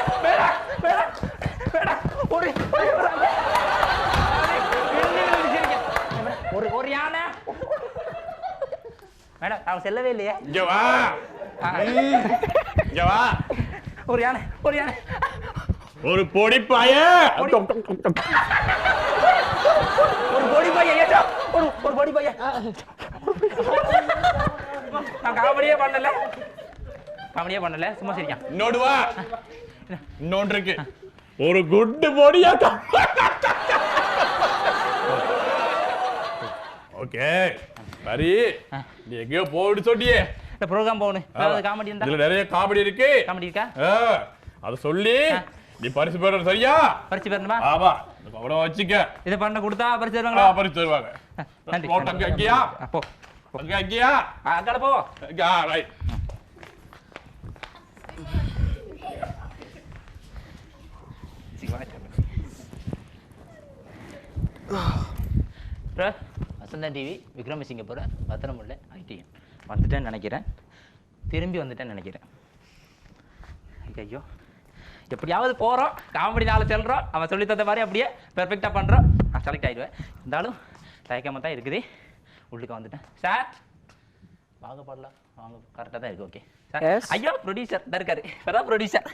ஒரு யானை. மேடம் அவன் செல்லவே இல்லையே. இங்க வா. இங்க வா. ஒரு யானை. ஒரு பொடிப்பாய. ஒரு பொடிப்பாய. ஒரு பொடிப்பாய. நான் காமெடியே பண்ணல. சும்மா சரியா. இன்னொன்று வா. இன்னொன்று இருக்கு. ஒரு குட்டு பொடியா. ஓகே சரி. நீ எங்கேயோ போடு சொல்லியே. இந்த ப்ரோக்ராம் போகணும். காமெடி இருந்தா இதுல நிறைய காமெடி இருக்கு. காமெடி இருக்கா? அத சொல்லி நீ பரிசு பெறணும். சரியா? பரிசு பெறணுமா? ஆமா. அவ்வளவு வச்சுக்க. இத பண்ண கொடுத்தா பரிசு தருவாங்களா? பரிசு தருவாங்க. நன்றி. போட்டங்க அங்கயா? போ. அங்கயா? அங்கட போ. ரைட். வசந்தா டிவி விக்ரமசிங்கபுரம் பத்திரமுள்ள ஐடிஎன் வந்துட்டேன்னு நினைக்கிறேன். திரும்பி வந்துட்டேன்னு நினைக்கிறேன். ஐயோ எப்படியாவது போகிறோம். காமெடி நாளை செல்கிறோம். அவன் சொல்லி தந்த மாதிரி அப்படியே பெர்ஃபெக்டாக பண்ணுறோம். நான் செலக்ட் ஆகிடுவேன். இருந்தாலும் தயக்கமாக தான் இருக்குது. உள்ளுக்கு வந்துட்டேன். சார் பார்க்க பாடலாம் வாங்க கரெக்டாக தான் இருக்கு ஓகே ஐயோ ப்ரொடியூசர் தான் இருக்காரு இப்போதான் ப்ரொடியூசர்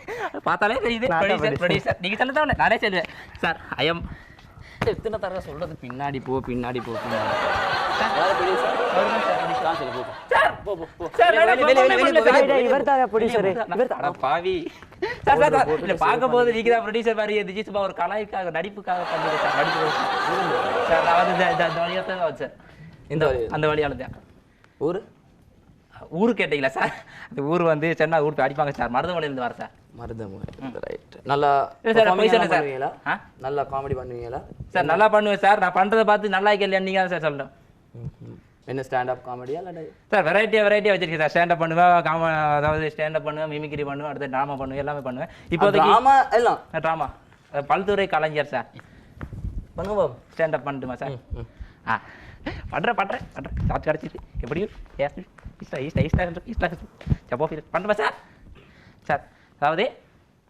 பார்த்தாலே தெரியுது ப்ரொடியூசர் நீங்கள் சொல்ல தான் நானே சொல்லுவேன் சார் ஐஎம் எத்தனை தடவை சொல்றது பின்னாடி போ பின்னாடி போ பாவி பார்க்கும் போது நீங்க தான் ப்ரொடியூசர் மாதிரி இருந்துச்சு சும்மா ஒரு கலாய்க்காக நடிப்புக்காக பண்ணுங்க சார் நடிப்பு சார் நான் வந்து இந்த வழியாக தான் வச்சேன் இந்த அந்த வழியால தான் ஊரு கேட்டீங்களா சார் அந்த ஊர் வந்து சென்னா ஊர் போய் அடிப்பாங்க சார் மருதமலையிலேருந்து வர சார் மருதமலை ரைட் நல்லா பண்ணுவீங்களா நல்லா காமெடி பண்ணுவீங்களா சார் நல்லா பண்ணுவேன் சார் நான் பண்ணுறதை பார்த்து நல்லா இல்லையா நீங்கள் தான் சார் சொல்லணும் என்ன ஸ்டாண்டப் காமெடியா இல்லை சார் வெரைட்டியாக வச்சிருக்கேன் சார் ஸ்டாண்டப் பண்ணுவேன் அதாவது ஸ்டாண்டப் பண்ணுவேன் மிமிக்ரி பண்ணுவேன் அடுத்து ட்ராமா பண்ணுவேன் எல்லாமே பண்ணுவேன் இப்போதைக்கு ட்ராமா எல்லாம் ட்ராமா பல்துறை கலைஞர் சார் பண்ணுங்க ஸ்டாண்டப் பண்ணட்டுமா சார் ஆ பண்ணுறேன் சாப்பிட்டு கிடச்சிது எப்படியும் சப்போ ஃபீல் பண்ணுறேன் சார் சார் அதாவது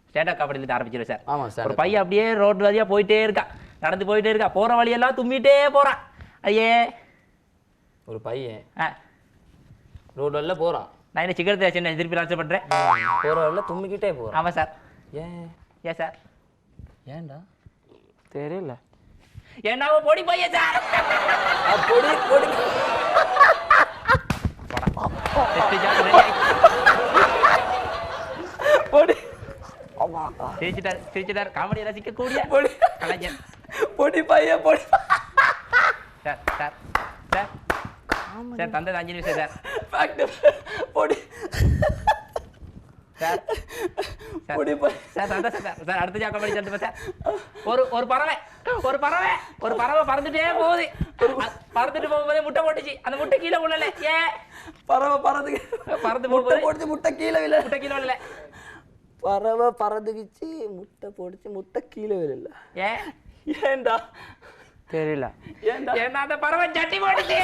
ஸ்டாண்டப் கபடியிலேருந்து ஆரம்பிச்சிடும் சார் ஆமாம் சார் ஒரு பையன் அப்படியே ரோடு வழியாக போயிட்டே இருக்கா நடந்து போயிட்டே இருக்கா போகிற வழியெல்லாம் தும்மிட்டே போகிறான் ஐயே ஒரு பையன் ரோடு வழியில் போகிறான் நான் என்ன சிக்கன் தேய்ச்சி நான் திருப்பி லான்ச் பண்ணுறேன் போகிற வழியில் தும்மிக்கிட்டே போகிறேன் ஆமாம் சார் ஏன் சார் ஏன்டா தெரியல ஏன்னா பொடி பையன் சார் பொடி சிரிச்சிட்டார் காமெடி ரசிக்கக்கூடிய கலைஞர் பொடி பையன் பொடி சார் சார் சார் சார் தந்தது 5 நிமிஷம் சார் பொடி சார் சார் சார் அடுத்த ஜா காமெடி சொல்லுங்க சார் ஒரு பறவை பறந்துட்டே போகுது பறந்துட்டு போகும்போதே முட்டை போட்டுச்சு அந்த முட்டை கீழே விழல ஏன் பறவை பறந்து போட்டு முட்டை கீழே விழல பறவை பறந்துக்கிச்சு முட்டை போட்டுச்சு முட்டை கீழே விழல ஏன்டா தெரியல ஏன்னா அந்த பறவை சட்டி போட்டுச்சு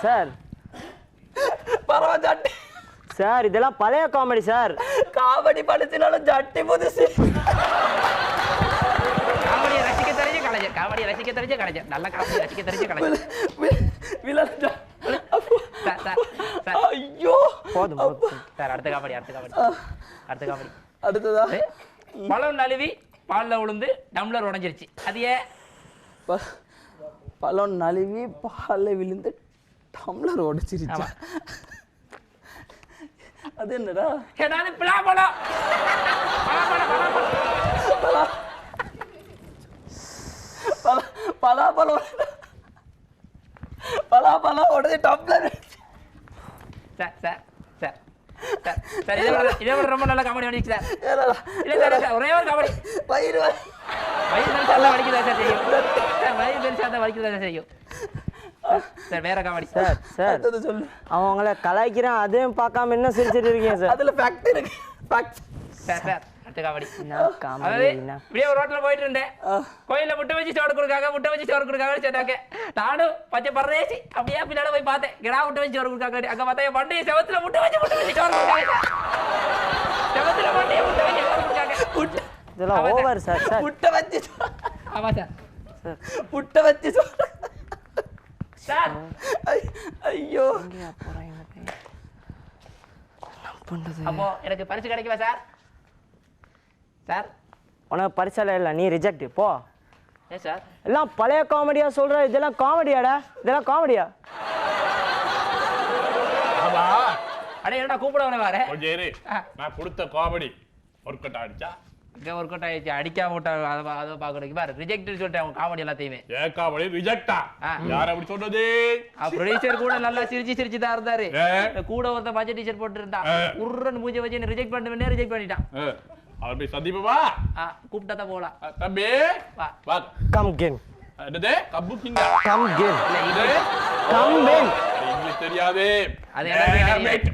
சார் பறவை சட்டி சார் இதெல்லாம் பழைய காமெடி சார் காமெடி படிச்சுனாலும் சட்டி புதுசு காமெடியை ரசிக்க தெரிஞ்ச கலைஞர் நல்ல காமெடி ரசிக்க தெரிஞ்ச கலைஞர் ஐயோ போதும் சார் அடுத்த காமெடி அடுத்ததா பழம் நழுவி பாலில் விழுந்து டம்ளர் உடஞ்சிருச்சு அது ஏன் பழம் நழுவி பாலில் விழுந்து டம்ளர் உடைச்சிருச்சு அது என்னடா ஏதாவது பலாப்பழம் பலாப்பழம் உடனே டம்ளர் சார் இதை விட ரொம்ப நல்ல காமெடி வந்துச்சு சார் இல்லை சார் ஒரே ஒரு காமெடி வயிறு பெருசாக வலிக்குதா சார் செய்யும் சார் வயிறு பெருசாக வலிக்குதா சார் செய்யும் சார் வேற காமெடி சார் சொல்லு அவங்கள கலாய்க்கிறான் அதையும் பார்க்காம என்ன சிரிச்சிட்டு இருக்கீங்க சார் அதுல ஃபேக்ட் இருக்கு சார் அடுத்த காமெடி அதாவது இப்படியே ஒரு ரோட்டில் போயிட்டு இருந்தேன் கோயிலில் முட்டை வச்சு சோறு கொடுக்காங்க சொன்னாங்க நானும் பச்சை பரதேசி அப்படியே பின்னாடி போய் பார்த்தேன் கிடா முட்டை வச்சு சோறு கொடுக்காங்க அங்கே பார்த்தா என் பண்டைய செவத்துல முட்டை வச்சு சோறு கொடுக்காங்க செவத்துல பண்டைய முட்டை வச்சு சோறு கொடுக்காங்க இதெல்லாம் ஓவர் சார் முட்டை வச்சு ஆமா சார் முட்டை வச்சு சார் ஐயோ அப்போ எனக்கு பரிசு கிடைக்குமா சார் சார் உனக்கு பரிசால இல்லை நீ ரிஜெக்ட் போ ஏன் சார் எல்லாம் பழைய காமெடியா சொல்ற இதெல்லாம் காமெடியாடா இதெல்லாம் காமெடியா அடே என்னடா கூப்பிட வர கொஞ்சம் இரு நான் கொடுத்த காமெடி ஒர்க் அவுட் ஆயிடுச்சா இங்கே ஒர்க் அவுட் ஆயிடுச்சு அடிக்காம விட்டா அதை பார்க்கறதுக்கு பாரு ரிஜெக்ட்னு சொல்லிட்டேன் அவங்க காமெடி எல்லாத்தையுமே ஏன் காமெடி ரிஜெக்டா யார் அப்படி சொன்னது ப்ரொடியூசர் கூட நல்லா சிரிச்சு தான் இருந்தாரு கூட ஒருத்தன் பச்சை டீஷர்ட் போட்டு இருந்தான் உருன்னு மூஞ்சி வச்சு ரிஜெக்ட் பண்ணுவேன் ரிஜெக்ட் பண்ணிட்டான் அவர் போய் சந்திப்பா கூப்பிட்டா தான் போகலாம் தம்பி வா கம் கேன் என்னது கப்பு கிங்க come can come can English தெரியாது அது எனக்கு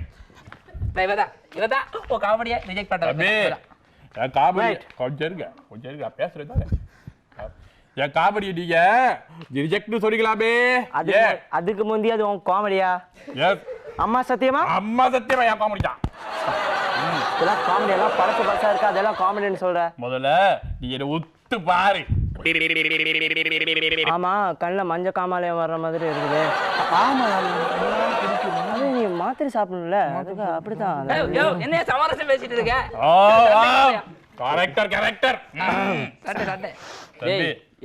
இவதான் ஓ காமெடியா ரிஜெக்ட் பண்றேன் என் காமெடி கொஞ்சம் இருங்க பேசுறேன் என் காமெடி நீங்க ரிஜெக்ட்னு சொல்லிக்கலாமே அதுக்கு முந்தைய அது உன் காமெடியா அம்மா சத்தியமா என் காமெடி தான் இதெல்லாம் காமெடி எல்லாம் பழசா இருக்கா அதெல்லாம் காமெடின்னு சொல்ற முதல்ல நீ என்ன உத்து பாரு ஆமா கண்ணில் மஞ்சள் காமாலையம் வர்ற மாதிரி இருக்குது. ஆமா அது நீ மாத்திரை சாப்பிடணும்ல, அதுக்கு அப்படிதான். என்ன சமரசம் பேசிட்டு இருக்க? கரெக்டர்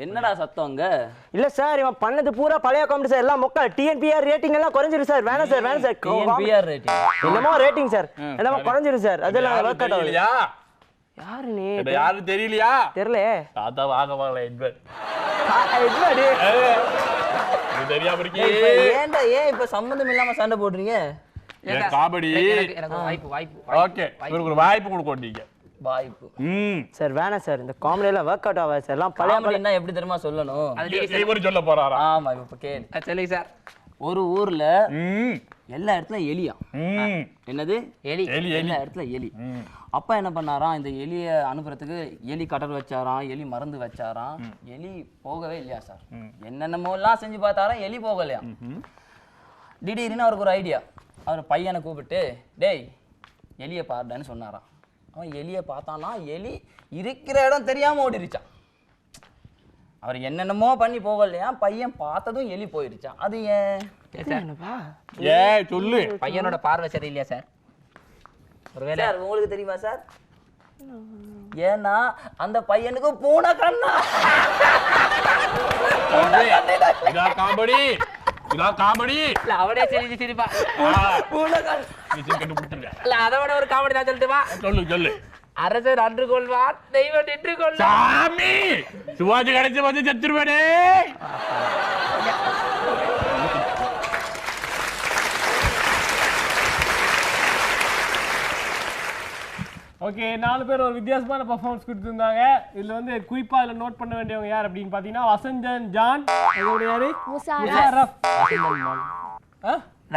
என்னடா சத்தம் அங்க? இல்ல சார், இவன் பண்ணது பூரா பழைய காமெடி சார். எல்லாம் மொக்க. டிஎன்பிஆர் ரேட்டிங் எல்லாம் குறைஞ்சிரு சார். வேணாம் சார். டிஎன்பிஆர் ரேட்டிங் என்னமோ ரேட்டிங் சார், என்னமோ குறைஞ்சிரு சார். அதெல்லாம் ஒர்க் அவுட் ஆகல. யாரு நீ? யாரு தெரியலையா? தெரியல. தாத்தா வாங்கவாங்களே எட்வர்ட். எட்வர்ட் இது தெரியாம இருக்கே. ஏன்டா இப்ப சம்பந்தம் இல்லாம சண்டை போடுறீங்க? காமெடி எனக்கு வாய்ப்பு ஓகே, உங்களுக்கு ஒரு வாய்ப்பு கொடுக்கோண்டீங்க. வாய்ப்பு சார் வேணாம் சார். இந்த காமெடி எல்லாம் ஒர்க் அவுட் ஆகாது சார். எல்லாம் பழைய எப்படி தெரியுமா சொல்லணும்? இவர் சொல்ல போறாரா? ஆமா இப்ப கேளு. சொல்லுங்க சார். ஒரு ஊர்ல எல்லா இடத்துல எலியா. என்னது? எலி. எல்லா இடத்துல எலி. அப்பா என்ன பண்ணாராம், இந்த எலியை அனுப்புறதுக்கு எலி கட்டர் வச்சாராம், எலி மருந்து வச்சாராம். எலி போகவே இல்லையா சார். என்னென்னமோ எல்லாம் செஞ்சு பார்த்தாராம், எலி போகலையா. திடீர்னு அவருக்கு ஒரு ஐடியா. அவர் பையனை கூப்பிட்டு, டேய் எலியை பாருடான்னு சொன்னாராம். அவன் எலியை பார்த்தானா, எலி இருக்கிற இடம் தெரியாம ஓடிருச்சான். அவர் என்னென்னமோ பண்ணி போகலையா, பையன் பார்த்ததும் எலி போயிடுச்சான். அது ஏன் சொல்லு. பையனோட பார்வை சரியில்லையா சார்? ஒருவேளை சார் உங்களுக்கு தெரியுமா சார்? ஏன்னா அந்த பையனுக்கு பூனை கண்ணா. காமெடி இல்ல அவனே சிரிப்பா. பூனை கண் இல்ல அதை விட ஒரு காமெடி தான் சொல்லட்டுமா? சொல்லு. அரசர் அன்று கொள்வார், தெய்வம் நின்று கொள்வார். சாமி சிவாஜி கடைசி வந்து செத்துருவேனே. ஓகே, 4 பேர் ஒரு வித்தியாசமான பர்ஃபார்மன்ஸ் கொடுத்துருந்தாங்க. இதுல வந்து குறிப்பா இதுல நோட் பண்ண வேண்டியவங்க யார் அப்படின்னு பாத்தீங்கன்னா வசந்தன் ஜான், அதோட யாரு முஷாரஃப்.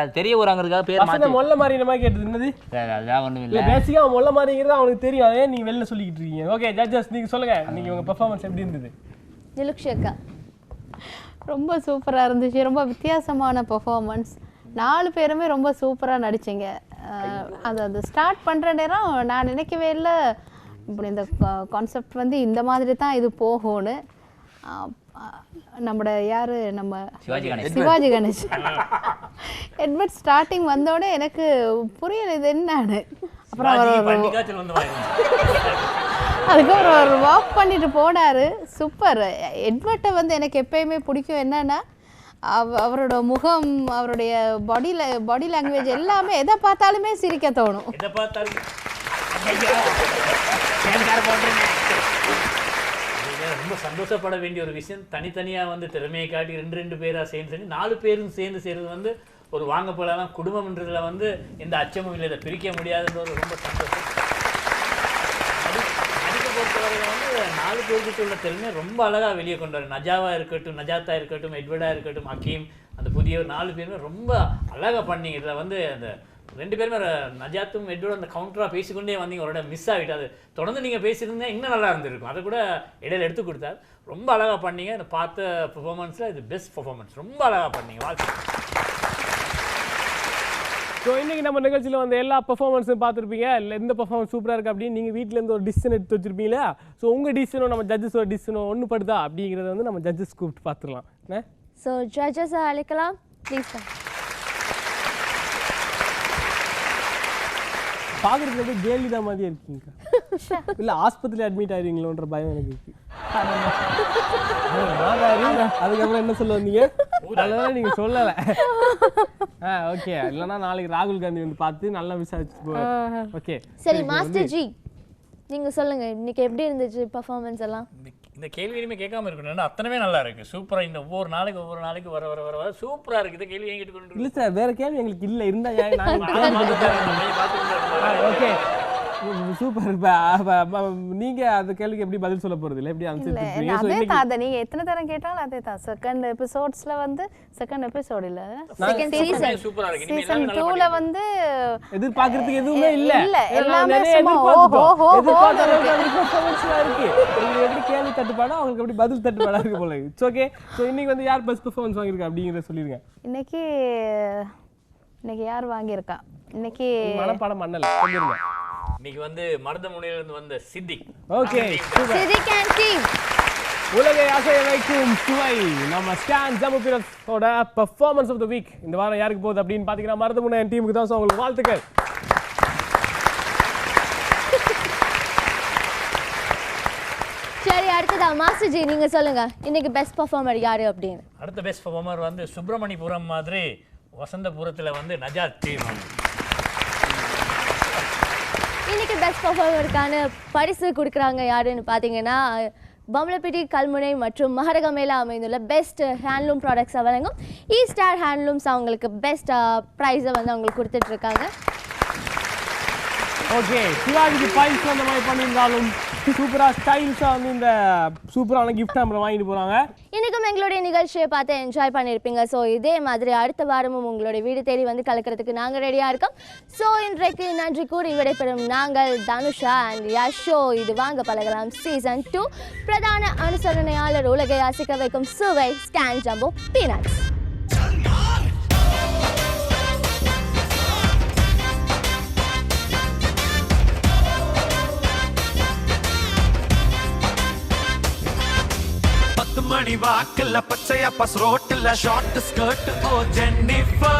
அது தெரிய வராங்கிறதுக்காக பேர் மாத்தி. வசந்தன் மொல்ல மாதிரி மாதிரி கேட்டது என்னது? அதெல்லாம் ஒண்ணும் இல்ல, பேசிக்கா மொல்ல மாதிரிங்கிறது அவனுக்கு தெரியும். அதே நீங்க வெளில சொல்லிக்கிட்டு இருக்கீங்க. ஓகே ஜட்ஜஸ், நீங்க சொல்லுங்க, நீங்க உங்க பர்ஃபார்மன்ஸ் எப்படி இருந்தது? நிலுக்ஷேக்கா ரொம்ப சூப்பராக இருந்துச்சு. ரொம்ப வித்தியாசமான பெர்ஃபார்மன்ஸ். 4 பேருமே ரொம்ப சூப்பராக நடிச்சிங்க. அது ஸ்டார்ட் பண்ணுற நேரம் நான் நினைக்கவே இல்லை இப்படி இந்த கான்செப்ட் வந்து இந்த மாதிரி தான் இது போகும்னு. நம்மளோட யார், நம்ம சிவாஜி கணேஷ் எட்வர்ட் ஸ்டார்டிங் வந்தோடனே எனக்கு புரியல இது என்னன்னு. அப்புறம் அதுக்கப்புறம் ஒரு வாக் பண்ணிட்டு போனார். சூப்பர். எட்வர்ட்டை வந்து எனக்கு எப்பயுமே பிடிக்கும். என்னன்னா அவரோட முகம், அவருடைய பாடி லாங்குவேஜ் எல்லாமே எதை பார்த்தாலுமே சிரிக்க தோணும். ரொம்ப சந்தோஷப்பட வேண்டிய ஒரு விஷயம். தனித்தனியாக வந்து திறமையை காட்டி 2 பேராக சேர்ந்து 4 பேரும் சேர்ந்து செய்கிறது வந்து ஒரு வாங்க போலாம் குடும்பம்ன்றதுல வந்து எந்த அச்சமும் இல்லை. இதை பிரிக்க முடியாதுன்ற ஒரு ரொம்ப சந்தோஷம். நடிக்க பொறுத்தவரையில் வந்து 4 பேருக்கு உள்ள திறமையை ரொம்ப அழகாக வெளியே கொண்டு வர. நஜாவா இருக்கட்டும், நஜாத்தா இருக்கட்டும், எட்வர்டா இருக்கட்டும், ஹக்கீம், அந்த புதிய 4 பேருமே ரொம்ப அழகாக பண்ணீங்க. இதில் வந்து அந்த 2 பேருமே நஜாத்தும் எட்வர்டும் அந்த கவுண்டராக பேசிக்கொண்டே வந்தீங்க. ஒரு இடம் மிஸ் ஆகிட்டு. அது தொடர்ந்து நீங்கள் பேசியிருந்தா இன்னும் நல்லா இருந்திருக்கும். அதை கூட இடையில எடுத்து கொடுத்தாரு. ரொம்ப அழகாக பண்ணீங்க. இந்த பார்த்த பெர்ஃபார்மன்ஸில் இது பெஸ்ட் பெர்ஃபார்மன்ஸ். ரொம்ப அழகாக பண்ணீங்க. வாழ்த்து. ஸோ இன்றைக்கி நம்ம நிகழ்ச்சியில் வந்து எல்லா பர்ஃபார்மன்ஸும் பார்த்துருப்பீங்க. இல்லை எந்த பர்ஃபார்மன்ஸ் சூப்பராக இருக்குது அப்படின்னு நீங்கள் வீட்டிலேருந்து ஒரு டிசிஷன் எடுத்து வச்சுருப்பீங்களா? ஸோ உங்கள் டிசிஷனோ நம்ம ஜட்ஜஸோட டிசிஷனோ ஒன்று படுதா அப்படிங்கிறத வந்து நம்ம ஜட்ஜஸ் கூப்பிட்டு பார்த்துக்கலாம். ஸோ ஜட்ஜஸ் அழைக்கலாம் ப்ளீஸ். பார்க்குறதுக்கு ஜெயலலிதா மாதிரியே இருக்கீங்க. இல்லை ஆஸ்பத்திரியில் அட்மிட் ஆகிடுவீங்களோன்ற பயம் எனக்கு இருக்கு. அதுக்கப்புறம் என்ன சொல்ல வந்தீங்க? அதெல்லாம் நீங்கள் சொல்லலை. ஓகே, இல்லைன்னா நாளைக்கு ராகுல் காந்தி வந்து பார்த்து நல்லா விசாரிச்சு போவார். ஓகே சரி மாஸ்டர் ஜி, நீங்கள் சொல்லுங்கள் இன்னைக்கு எப்படி இருந்துச்சு பர்ஃபார்மன்ஸ் எல்லாம்? இந்த கேள்வி இனிமேல் கேட்காம இருக்கணும். அத்தனைமே நல்லா இருக்கு. சூப்பராக இந்த ஒவ்வொரு நாளைக்கு வர சூப்பராக இருக்குது. இந்த கேள்வி எங்கிட்டு கொண்டு இல்லை சார், வேற கேள்வி எங்களுக்கு இல்லை. இருந்தா ஓகே சூப்பர். நீங்க அந்த கேள்விக்கு எப்படி பதில் சொல்ல போறது இல்லை? எப்படி அதை நீங்க எத்தனை தரம் கேட்டாலும் அதே தான். செகண்ட் எபிசோட்ஸ்ல வந்து செகண்ட் எபிசோட் இல்ல சீசன் 2ல வந்து எதிர்பார்க்கறதுக்கு எதுவுமே இல்ல. எல்லாமே சும்மா இருக்கு. எப்படி கேள்வி தட்டுப்பாடோ அவங்களுக்கு எப்படி பதில் தட்டுப்பாடா இருக்கு போல. It's okay. ஸோ இன்னைக்கு வந்து யார் பெஸ்ட் பெர்ஃபார்மன்ஸ் வாங்கியிருக்கா அப்படிங்கிறத சொல்லிருங்க. இன்னைக்கு யார் வாங்கியிருக்கா? இன்னைக்கு மனப்பாடம் பண்ணல சொல்லிருங்க. இன்னைக்கு வந்து மருதமுனையிலிருந்து வந்த Siddique. Okay Siddique and team உலகை அசைய வைக்கும் சுவை நம்ம ஸ்கேன் ஜம்பு பீனட்ஸோட பெர்ஃபார்மன்ஸ் ஆஃப் த வீக் இந்த வாரம் யாருக்கு போகுது அப்படின்னு பார்த்தீங்கன்னா மருதமுனை என் டீமுக்கு தான். ஸோ உங்களுக்கு வாழ்த்துக்கள். சரி, அடுத்ததா மாஸ்டர் ஜி நீங்க சொல்லுங்க, இன்னைக்கு பெஸ்ட் பெர்ஃபார்மர் யாரு அப்படின்னு. அடுத்த பெஸ்ட் பெர்ஃபார்மர் வந்து சுப்பிரமணியபுரம் மாதிரி வசந்தபுரத்தில் வந்து நஜாத் டீம். இன்னைக்கு பெஸ்ட் பெர்ஃபார்மருக்கான பரிசு கொடுக்குறாங்க யாருன்னு பார்த்தீங்கன்னா பம்ளப்பிட்டி, கல்முனை மற்றும் மஹரகமேல அமைந்துள்ள பெஸ்ட் ஹேண்ட்லூம் ப்ராடக்ட்ஸை வழங்கும் ஈஸ்டார் ஹேண்ட்லூம்ஸ் அவங்களுக்கு பெஸ்ட் ப்ரைஸை வந்து அவங்களுக்கு கொடுத்துட்ருக்காங்க. ஓகே, சிவாஜிக்கு பைஸ் அந்த மாதிரி பண்ணியிருந்தாலும் சூப்பராக ஸ்டைல்ஸாக வந்து இந்த சூப்பரான கிஃப்ட் நம்ம வாங்கிட்டு போகிறாங்க. இன்றைக்கும் எங்களுடைய நிகழ்ச்சியை பார்த்து என்ஜாய் பண்ணியிருப்பீங்க. ஸோ இதே மாதிரி அடுத்த வாரமும் உங்களுடைய வீடு தேடி வந்து கலக்கிறதுக்கு நாங்கள் ரெடியாக இருக்கோம். ஸோ இன்றைக்கு நன்றி கூறி விடைபெறும் நாங்கள் தனுஷா அண்ட் யஷோ. இது வாங்க பழகலாம் சீசன் 2 பிரதான அனுசரணையாளர் உலகை அசைக்க வைக்கும் சுவை ஸ்கேன் ஜம்போ பீனட்ஸ். மணி வாக்குல பச்சையா பஸ் ரோட்டுல ஷார்ட் ஸ்கர்ட் ஓ ஜென்னிஃபர்